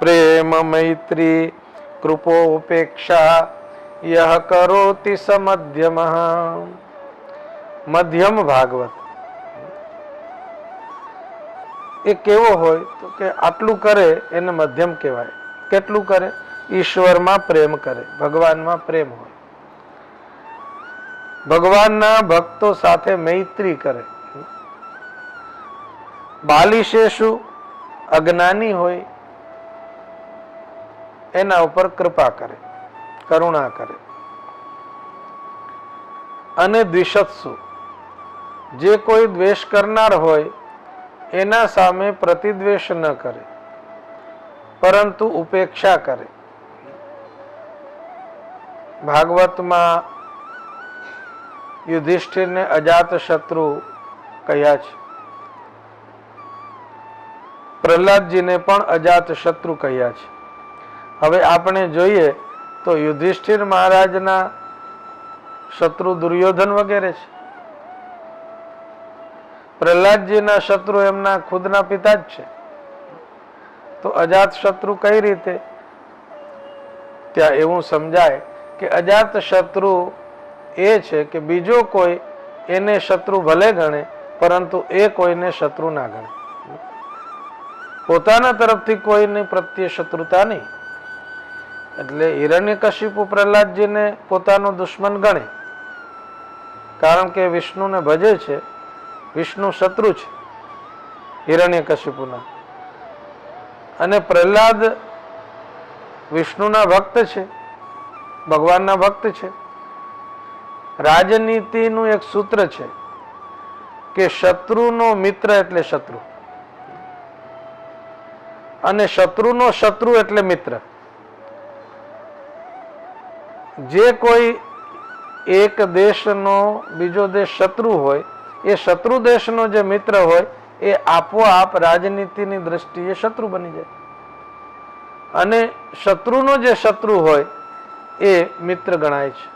Speaker 1: પ્રેમ મૈત્રી કૃપોપેક્ષા યહ કરોતિ સ મધ્યમઃ. મધ્યમ ભાગવત એ કેવો હોય તો કે આટલું કરે એને મધ્યમ કહેવાય. કેટલું કરે? ઈશ્વરમાં પ્રેમ કરે, ભગવાનમાં પ્રેમ હોય, ભગવાનના ભક્તો સાથે મૈત્રી કરે. બાલિશેષુ અજ્ઞાની હોય એના ઉપર કૃપા કરે, કરુણા કરે. અને દ્વિષત્સુ જે કોઈ દ્વેષ કરનાર હોય એના સામે પ્રતિદ્વેષ ન કરે પરંતુ ઉપેક્ષા કરે. ભાગવતમાં યુધિષ્ઠિરને અજાત શત્રુ કહ્યા છે, પ્રહલાદજીને પણ અજાત શત્રુ કહ્યા છે. હવે આપણે જોઈએ તો યુધિષ્ઠિર મહારાજના શત્રુ દુર્યોધન વગેરે છે. પ્રહલાદજીના શત્રુ એમના ખુદના પિતા જ છે. તો અજાત શત્રુ કઈ રીતે? ત્યાં એવું સમજાય કે અજાત શત્રુ એ છે કે બીજો કોઈ એને શત્રુ ભલે ગણે પરંતુ એ કોઈને શત્રુ ના ગણે. પોતાના તરફથી કોઈની પ્રત્યે શત્રુતા નહીં. એટલે હિરણ્યકશિપુ પ્રહલાદજીને પોતાનો દુશ્મન ગણે, કારણ કે વિષ્ણુને ભજે છે. વિષ્ણુ શત્રુ છે હિરણ્યકશિપુના, અને પ્રહલાદ વિષ્ણુના ભક્ત છે, ભગવાનના ભક્ત છે. રાજનીતિનું એક સૂત્ર છે કે શત્રુનો મિત્ર એટલે શત્રુ અને શત્રુનો શત્રુ એટલે મિત્ર. જે કોઈ એક દેશનો બીજો દેશ શત્રુ હોય એ શત્રુ દેશનો જે મિત્ર હોય એ આપોઆપ રાજનીતિની દ્રષ્ટિએ શત્રુ બની જાય, અને શત્રુનો જે શત્રુ હોય એ મિત્ર ગણાય છે.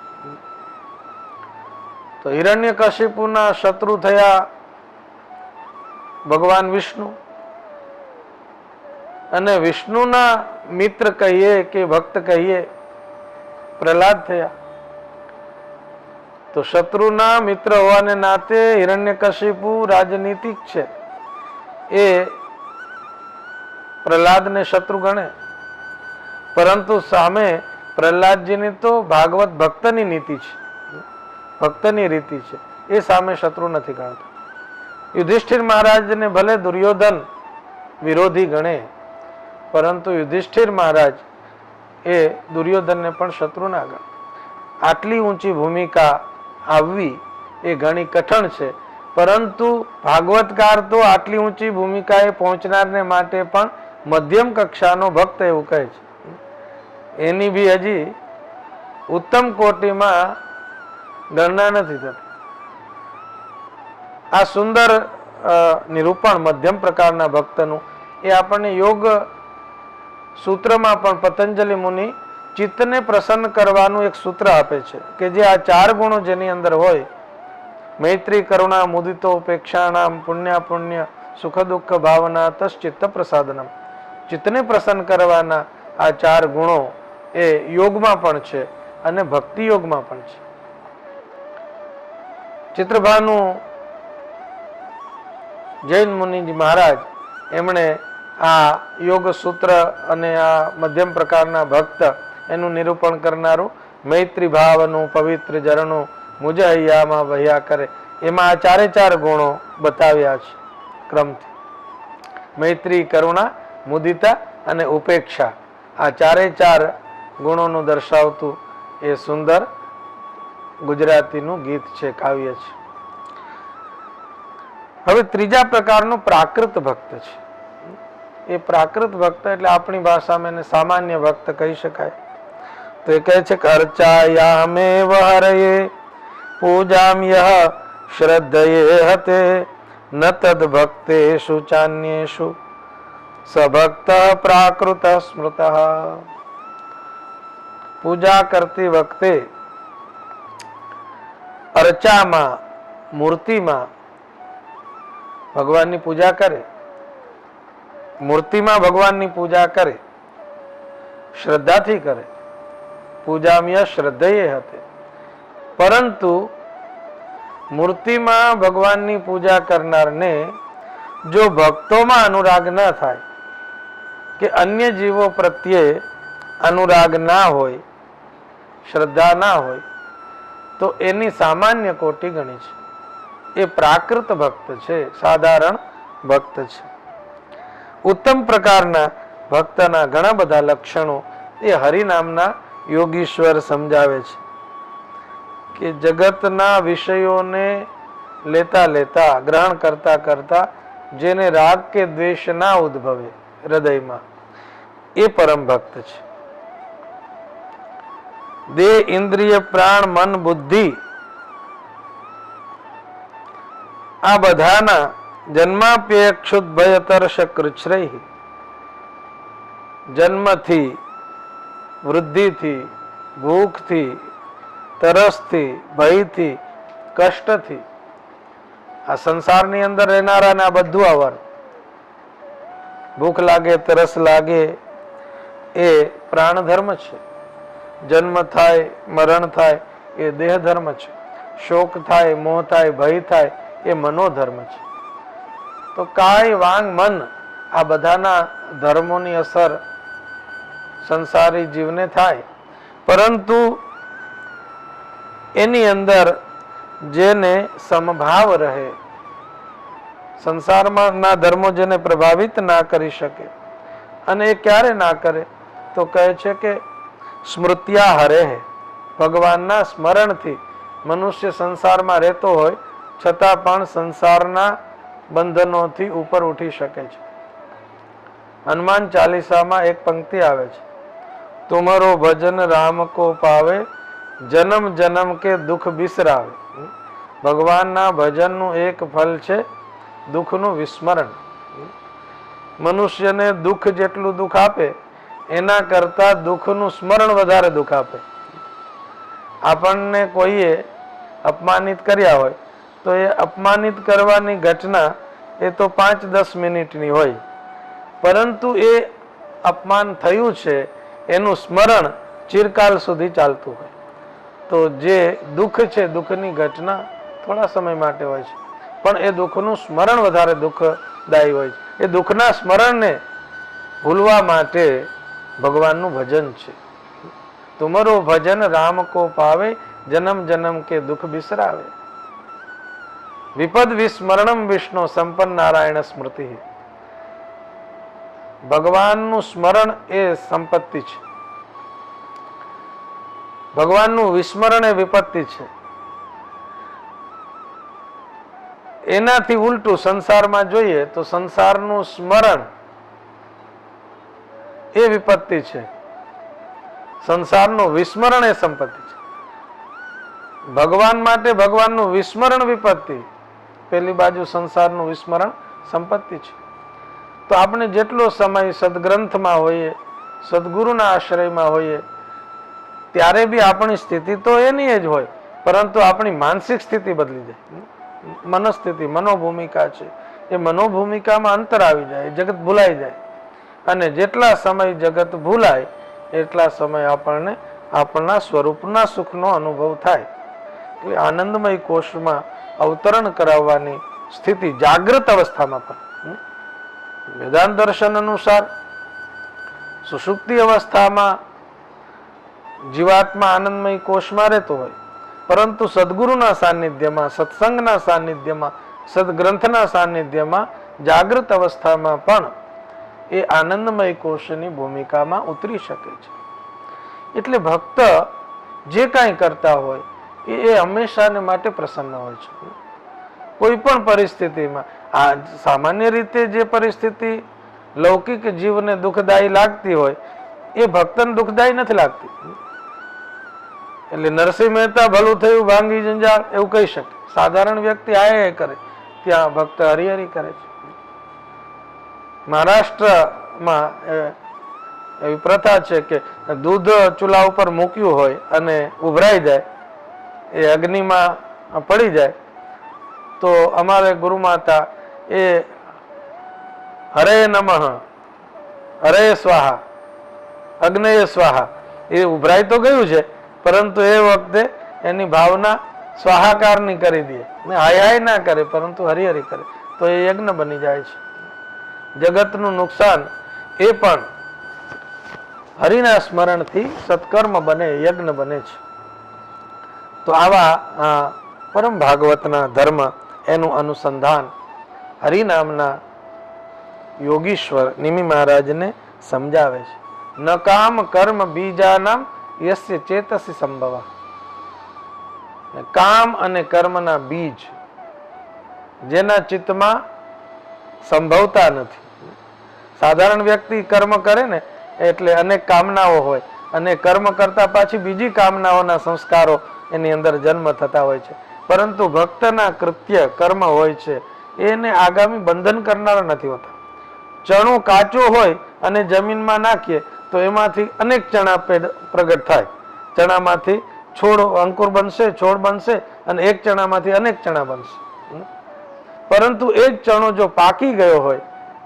Speaker 1: તો હિરણ્યકશિપુના શત્રુ થયા ભગવાન વિષ્ણુ, અને વિષ્ણુના મિત્ર કહીએ કે ભક્ત કહીએ પ્રહલાદ થયા. તો શત્રુના મિત્ર હોવાને નાતે હિરણ્યકશિપુ રાજનીતિક છે, એ પ્રહલાદને શત્રુ ગણે. પરંતુ સામે પ્રહલાદજીની તો ભાગવત ભક્તની નીતિ છે, ભક્તની રીતિ છે, એ સામે શત્રુ નથી ગણતા. યુધિષ્ઠિર મહારાજને ભલે દુર્યોધન વિરોધી ગણે પરંતુ યુધિષ્ઠિર મહારાજ એ દુર્યોધનને પણ શત્રુ ના ગણ. આટલી ઊંચી ભૂમિકા આવવી એ ઘણી કઠણ છે, પરંતુ ભાગવતકાર તો આટલી ઊંચી ભૂમિકાએ પહોંચનારને માટે પણ મધ્યમ કક્ષાનો ભક્ત એવું કહે છે. એની બી હજી ઉત્તમ કોટીમાં ગણના નથી થતી. આ સુંદર નિરૂપણ મધ્યમ પ્રકારના ભક્તનું એ આપણને યોગ સૂત્રમાં પણ પતંજલિ મુનિ ચિત્તને પ્રસન્ન કરવાનું એક સૂત્ર આપે છે કે જે આ 4 ગુણો જેની અંદર હોય, મૈત્રી, કરુણા, મુદિતો, ઉપેક્ષાણામ, પુણ્ય સુખ દુઃખ ભાવના તશ્ચિત્ત પ્રસાદનમ. ચિત્તને પ્રસન્ન કરવાના આ 4 ગુણો એ યોગમાં પણ છે અને ભક્તિ યોગમાં પણ છે. ચિત્રભાનુ જૈન મુનિજી મહારાજ એમણે આ યોગ સૂત્ર અને આ મધ્યમ પ્રકારના ભક્ત એનું નિરૂપણ કરનારું મૈત્રી ભાવનું પવિત્ર ઝરણું મુજ હૈયામાં વહ્યા કરે, એમાં આ 4 ગુણો બતાવ્યા છે ક્રમથી. મૈત્રી, કરુણા, મુદિતા અને ઉપેક્ષા, આ 4 ગુણોનું દર્શાવતું એ સુંદર ગુજરાતીનું ગીત છે, કાવ્ય છે. હવે ત્રીજા પ્રકારનું પ્રાકૃત ભક્ત છે. એ પ્રાકૃત ભક્ત એટલે આપણી ભાષામાં એને સામાન્ય ભક્ત કહી શકાય. તો એ કહે છે કે અર્ચાયામેવ હરયે પૂજામ્યઃ શ્રદ્ધયે હતે ન તદ ભક્તેષુ ચાન્યેષુ સભક્ત પ્રાકૃત સ્મૃતઃ. પૂજા કરતી વખતે અર્ચામાં, મૂર્તિમાં ભગવાનની પૂજા કરે, મૂર્તિમાં ભગવાનની પૂજા કરે, શ્રદ્ધાથી કરે. પૂજામ્ય શ્રદ્ધયે હતે. પરંતુ મૂર્તિમાં ભગવાનની પૂજા કરનારને જો ભક્તોમાં અનુરાગ ન થાય કે અન્ય જીવો પ્રત્યે અનુરાગ ના હોય, શ્રદ્ધા ના હોય, તો એની સામાન્ય કોટી ગણી છે. એ પ્રાકૃત ભક્ત છે, સાધારણ ભક્ત છે. ઉત્તમ પ્રકારના ભક્તના ઘણા બધા લક્ષણો એ હરિનામના યોગીશ્વર સમજાવે છે કે જગતના વિષયોને લેતા લેતા, ગ્રહણ કરતા કરતા જેને રાગ કે દ્વેષ ના ઉદ્ભવે હૃદયમાં, એ પરમ ભક્ત છે. દેહ, ઇન્દ્રિય, પ્રાણ, મન, બુદ્ધિ આ બધાના જન્માપ્યય ક્ષુદ્ભયતર્ષ કૃચ્છ્રૈ, જન્મથી, વૃદ્ધિથી, ભૂખથી, તરસથી, ભયથી, કષ્ટથી, આ સંસારની અંદર રહેનારાને આ બધું આવવાનું. ભૂખ લાગે, તરસ લાગે એ પ્રાણ ધર્મ છે. જન્મ થાય, મરણ થાય એ દેહ ધર્મ છે. શોક થાય, મોહ થાય, ભય થાય એ મનોધર્મ છે. તો કાય, વાંગ, મન આ બધાના ધર્મોની અસર સંસારી જીવને થાય, પરંતુ એની અંદર જેને સમભાવ રહે, સંસારમાં ના ધર્મો જેને પ્રભાવિત ના કરી શકે, અને એ ક્યારે ના કરે તો કહે છે કે સ્મૃત્યા હરે, ભગવાનના સ્મરણથી મનુષ્ય સંસારમાં રહેતો હોય છતાં પણ સંસારના બંધનોથી ઉપર ઉઠી શકે છે. હનુમાન ચાલીસામાં એક પંક્તિ આવે છે, તુમરો ભજન રામ કો પાવે, જન્મ જન્મ કે દુઃખ બિસરાવે. ભગવાનના ભજનનું એક ફલ છે દુઃખનું વિસ્મરણ. મનુષ્યને દુઃખ જેટલું દુઃખ આપે એના કરતા દુઃખનું સ્મરણ વધારે દુઃખ આપે. આપણને કોઈએ અપમાનિત કર્યા હોય તો એ અપમાનિત કરવાની ઘટના એ તો 5-10 મિનિટની હોય, પરંતુ એ અપમાન થયું છે એનું સ્મરણ ચિરકાલ સુધી ચાલતું હોય. તો જે દુઃખ છે, દુઃખની ઘટના થોડા સમય માટે હોય છે, પણ એ દુઃખનું સ્મરણ વધારે દુઃખદાયી હોય છે. એ દુઃખના સ્મરણને ભૂલવા માટે ભગવાનનું ભજન છે. તુમરો ભજન રામ કો પાવે, જન્મ જન્મ કે દુઃખ બિસરાવે. વિપદ વિસ્મરણમ વિષ્ણુ સંપન્ન નારાયણ સ્મૃતિ. ભગવાનનું સ્મરણ એ સંપત્તિ છે. ભગવાનનું વિસ્મરણ એ વિપત્તિ છે. એનાથી ઉલટું સંસારમાં જોઈએ તો સંસારનું સ્મરણ એ વિપત્તિ છે, સંસારનું વિસ્મરણ એ સંપત્તિ છે. ભગવાન માટે ભગવાનનું વિસ્મરણ વિપત્તિ, પેલી બાજુ સંસારનું વિસ્મરણ સંપત્તિ છે. તો આપણે જેટલો સમય સદગ્રંથમાં હોઈએ, સદગુરુના આશ્રયમાં હોઈએ, ત્યારે બી આપણી સ્થિતિ તો એની જ હોય, પરંતુ આપણી માનસિક સ્થિતિ બદલી જાય. મનસ્થિતિ, મનોભૂમિકા છે, એ મનોભૂમિકામાં અંતર આવી જાય, જગત ભૂલાઈ જાય. અને જેટલા સમય જગત ભૂલાય એટલા સમય આપણને આપણા સ્વરૂપના સુખનો અનુભવ થાય. એટલે આનંદમય કોષમાં અવતરણ કરાવવાની સ્થિતિ જાગૃત અવસ્થામાં પણ. વેદાંત દર્શન અનુસાર સુષુપ્તિ અવસ્થામાં જીવાત્મા આનંદમય કોષમાં રહેતો હોય, પરંતુ સદગુરુના સાનિધ્યમાં, સત્સંગના સાનિધ્યમાં, સદગ્રંથના સાનિધ્યમાં જાગૃત અવસ્થામાં પણ એ આનંદમય કોષની ભૂમિકામાં ઉતરી શકે છે. એટલે ભક્ત જે કાંઈ કરતા હોય એ હંમેશાને માટે પ્રસન્ન હોય છે. કોઈ પણ પરિસ્થિતિમાં, આ સામાન્ય રીતે જે પરિસ્થિતિ લૌકિક જીવને દુઃખદાયી લાગતી હોય એ ભક્તને દુઃખદાયી નથી લાગતી. એટલે નરસિંહ મહેતા ભલું થયું ભાંગી જંજાળ એવું કહી શકે. સાધારણ વ્યક્તિ આ કરે, ત્યાં ભક્ત હરિહરિ કરે છે. મહારાષ્ટ્રમાં એવી પ્રથા છે કે દૂધ ચૂલા ઉપર મૂક્યું હોય અને ઉભરાઈ જાય, એ અગ્નિમાં પડી જાય, તો અમારે ગુરુમાતા એ હરે નમઃ, હરે સ્વાહા, અગ્નય સ્વાહા, એ ઉભરાઈ તો ગયું છે, પરંતુ એ વખતે એની ભાવના સ્વાહાકારની કરી દે, હાય હાય ના કરે, પરંતુ હરિહરિ કરે, તો એ યજ્ઞ બની જાય છે. જગતનું નુકસાન એ પણ હરિના સ્મરણથી સત્કર્મ બને, યજ્ઞ બને છે. તો આવા પરમ ભાગવતના ધર્મ, એનું અનુસંધાન હરિનામના યોગીશ્વર નિમિ મહારાજને સમજાવે છે. ન કામ કર્મ બીજાનામ યસ્ય ચેતસી સંભવા. કામ અને કર્મના બીજ જેના ચિત્તમાં સંભવતા નથી. સાધારણ વ્યક્તિ કર્મ કરે ને એટલે અનેક કામનાઓ હોય, અને કર્મ કરતા પાછી બીજી કામનાઓના સંસ્કારો એની અંદર જન્મ થતા હોય છે. પરંતુ ભક્તના કૃત્ય કર્મ હોય છે એને આગામી બંધન કરનારા નથી હોતા. ચણો કાચો હોય અને જમીનમાં નાખીએ તો એમાંથી અનેક ચણા પ્રગટ થાય. ચણામાંથી છોડ, અંકુર બનશે, છોડ બનશે, અને એક ચણામાંથી અનેક ચણા બનશે. પરંતુ એક ચણો જો પાકી ગયો હોય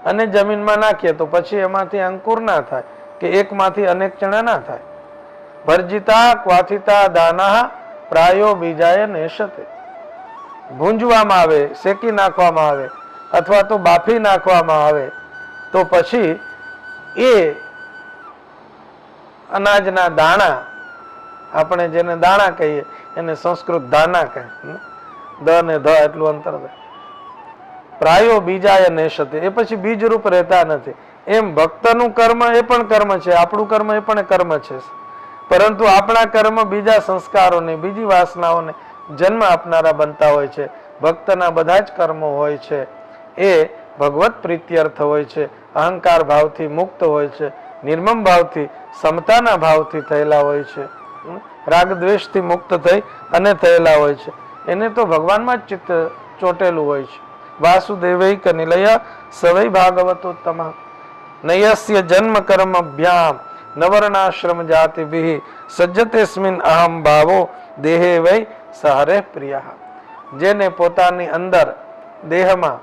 Speaker 1: અને જમીનમાં નાખીએ તો પછી એમાંથી અંકુર ના થાય, કે એકમાંથી અનેક ચણા ના થાય. ભર્જિતા ક્વાથિતા દાના પ્રાયો બીજાય નેશતે. ભૂંજવામાં આવે, શેકી નાખવામાં આવે, અથવા તો બાફી નાખવામાં આવે, તો પછી એ અનાજના દાણા, આપણે જેને દાણા કહીએ એને સંસ્કૃત દાના કહે, દ ને ધ એટલું અંતર થાય. પ્રાયો બીજાય નેશતે, એ પછી બીજરૂપ રહેતા નથી. એમ ભક્તનું કર્મ એ પણ કર્મ છે, આપણું કર્મ એ પણ કર્મ છે, પરંતુ આપણા કર્મ બીજા સંસ્કારોને, બીજી વાસનાઓને જન્મ આપનારા બનતા હોય છે. ભક્તના બધા જ કર્મો હોય છે એ ભગવત પ્રીત્યર્થ હોય છે, અહંકાર ભાવથી મુક્ત હોય છે, નિર્મમ ભાવથી, સમતાના ભાવથી થયેલા હોય છે, રાગ દ્વેષથી મુક્ત થઈ અને થયેલા હોય છે. એને તો ભગવાનમાં જ ચિત્ત ચોટેલું હોય છે. વાસુદેવૈક નિલય સવૈ ભાગવતોત્તમ નયસ્ય જન્મ કર્મ ભ્યામ નવર્ણાશ્રમ જાતિભિ સજ્જતેસ્મિન અહમ ભાવો દેહે વૈ સહરે પ્રિયા. જેને પોતાની અંદર દેહમાં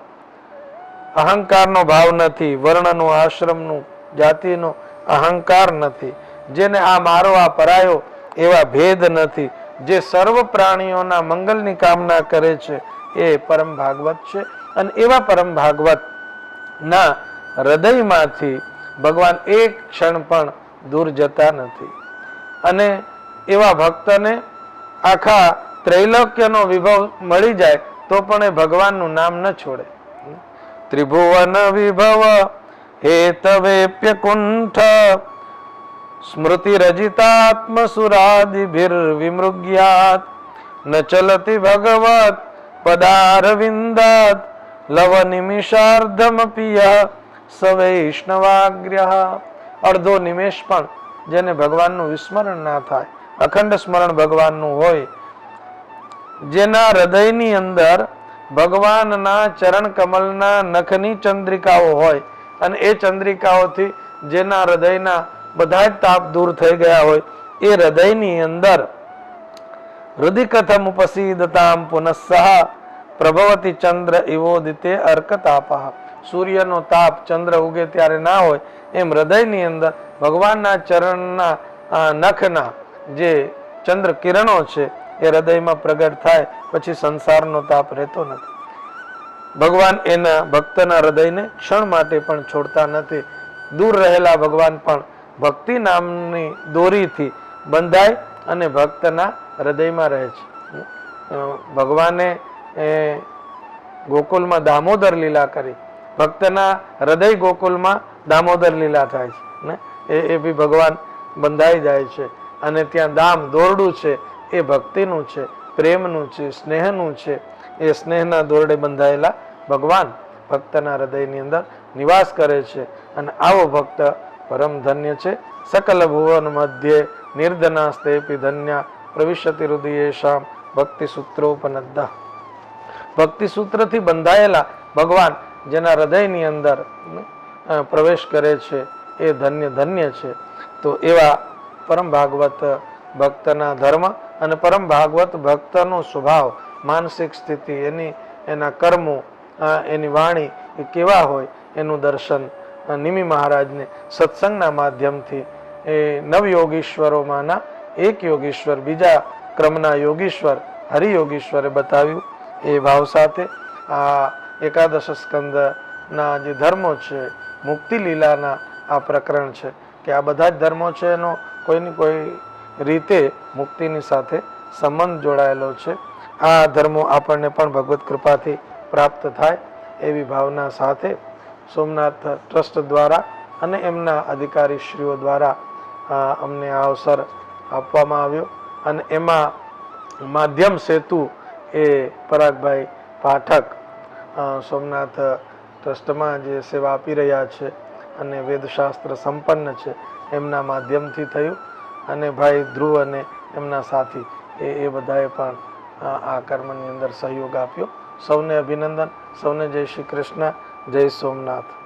Speaker 1: અહંકારનો ભાવ નથી, વર્ણનો, આશ્રમનું, જાતિનો અહંકાર નથી, જેને આ મારો આ પરાયો એવા ભેદ નથી, જે સર્વ પ્રાણીઓના મંગલની કામના કરે છે, એ પરમ ભાગવત છે. અને એવા પરમ ભાગવત ના હૃદયમાંથી ભગવાન એક ક્ષણ પણ દૂર જતા નથી. અને એવા ભક્તને આખા ત્રૈલોક્યનો વિભવ મળી જાય તો પણ એ ભગવાનનું નામ ન છોડે. ત્રિભુવન વિભવ હેતવેપ્ય કુંઠ સ્મૃતિ રજિતાત્મસુરાદિભિર્વિમૃગ્યાત ન ચલતિ ભગવત પદારવિંદાત લવ નિમિષાર્ધમપિય સવૈષ્ણવાગ્ર્યઃ. અડધો નિમેષ પણ જેને ભગવાનનું વિસ્મરણ ના થાય, અખંડ સ્મરણ ભગવાનનું હોય, જેના હૃદયની અંદર ભગવાનના ચરણ કમલના નખની ચંદ્રિકાઓ હોય અને એ ચંદ્રિકાઓથી જેના હૃદયના બધા જ તાપ દૂર થઈ ગયા હોય, એ હૃદયની અંદર હૃદિકથમ ઉપસીદતામ પુનઃસહ પ્રભવતી ચંદ્ર ઇવોદિતે અર્કતાપઃ. સૂર્યનો તાપ ચંદ્ર ઉગે ત્યારે ના હોય એમ હૃદયની અંદર ભગવાનના ચરણના નખના જે ચંદ્ર કિરણો છે એ હૃદયમાં પ્રગટ થાય પછી સંસારનો તાપ રહેતો નથી. ભગવાન એના ભક્તના હૃદયને ક્ષણ માટે પણ છોડતા નથી. દૂર રહેલા ભગવાન પણ ભક્તિ નામની દોરીથી બંધાય અને ભક્તના હૃદયમાં રહે છે. ભગવાને ગોકુલમાં દામોદર લીલા કરી, ભક્તના હૃદય ગોકુલમાં દામોદર લીલા થાય છે ને, એ બી ભગવાન બંધાઈ જાય છે. અને ત્યાં દામ દોરડું છે એ ભક્તિનું છે, પ્રેમનું છે, સ્નેહનું છે. એ સ્નેહના દોરડે બંધાયેલા ભગવાન ભક્તના હૃદયની અંદર નિવાસ કરે છે. અને આવો ભક્ત પરમ ધન્ય છે. સકલ ભુવન મધ્યે નિર્ધનાસ્તેપી ધન્યા પ્રવિશતિ હૃદયેશામ ભક્તિ સૂત્રોપનદ્દા. ભક્તિ સૂત્રથી બંધાયેલા ભગવાન જેના હૃદયની અંદર પ્રવેશ કરે છે એ ધન્ય ધન્ય છે. તો એવા પરમ ભાગવત ભક્તના ધર્મ અને પરમ ભાગવત ભક્તનો સ્વભાવ, માનસિક સ્થિતિ, એના કર્મો, એની વાણી એ કેવા હોય એનું દર્શન નિમિ મહારાજને સત્સંગના માધ્યમથી એ નવયોગીશ્વરોમાંના એક યોગીશ્વર, બીજા ક્રમના યોગીશ્વર હરિયોગીશ્વરે બતાવ્યું. એ ભાવ સાથે આ એકાદશ સ્કંદના જે ધર્મો છે, મુક્તિ લીલાના આ પ્રકરણ છે કે આ બધા જ ધર્મો છે એનો કોઈની કોઈ રીતે મુક્તિની સાથે સંબંધ જોડાયેલો છે. આ ધર્મો આપણને પણ ભગવત કૃપાથી પ્રાપ્ત થાય એવી ભાવના સાથે સોમનાથ ટ્રસ્ટ દ્વારા અને એમના અધિકારીશ્રીઓ દ્વારા અમને આ અવસર આપવામાં આવ્યો. અને એમાં માધ્યમ સેતુ એ પરાગભાઈ પાઠક સોમનાથ ટ્રસ્ટમાં જે સેવા આપી રહ્યા છે અને વેદશાસ્ત્ર સંપન્ન છે એમના માધ્યમથી થયું. અને ભાઈ ધ્રુવ અને એમના સાથી એ બધાએ પણ આ કર્મની અંદર સહયોગ આપ્યો. સૌને અભિનંદન, સૌને જય શ્રી કૃષ્ણ, જય સોમનાથ.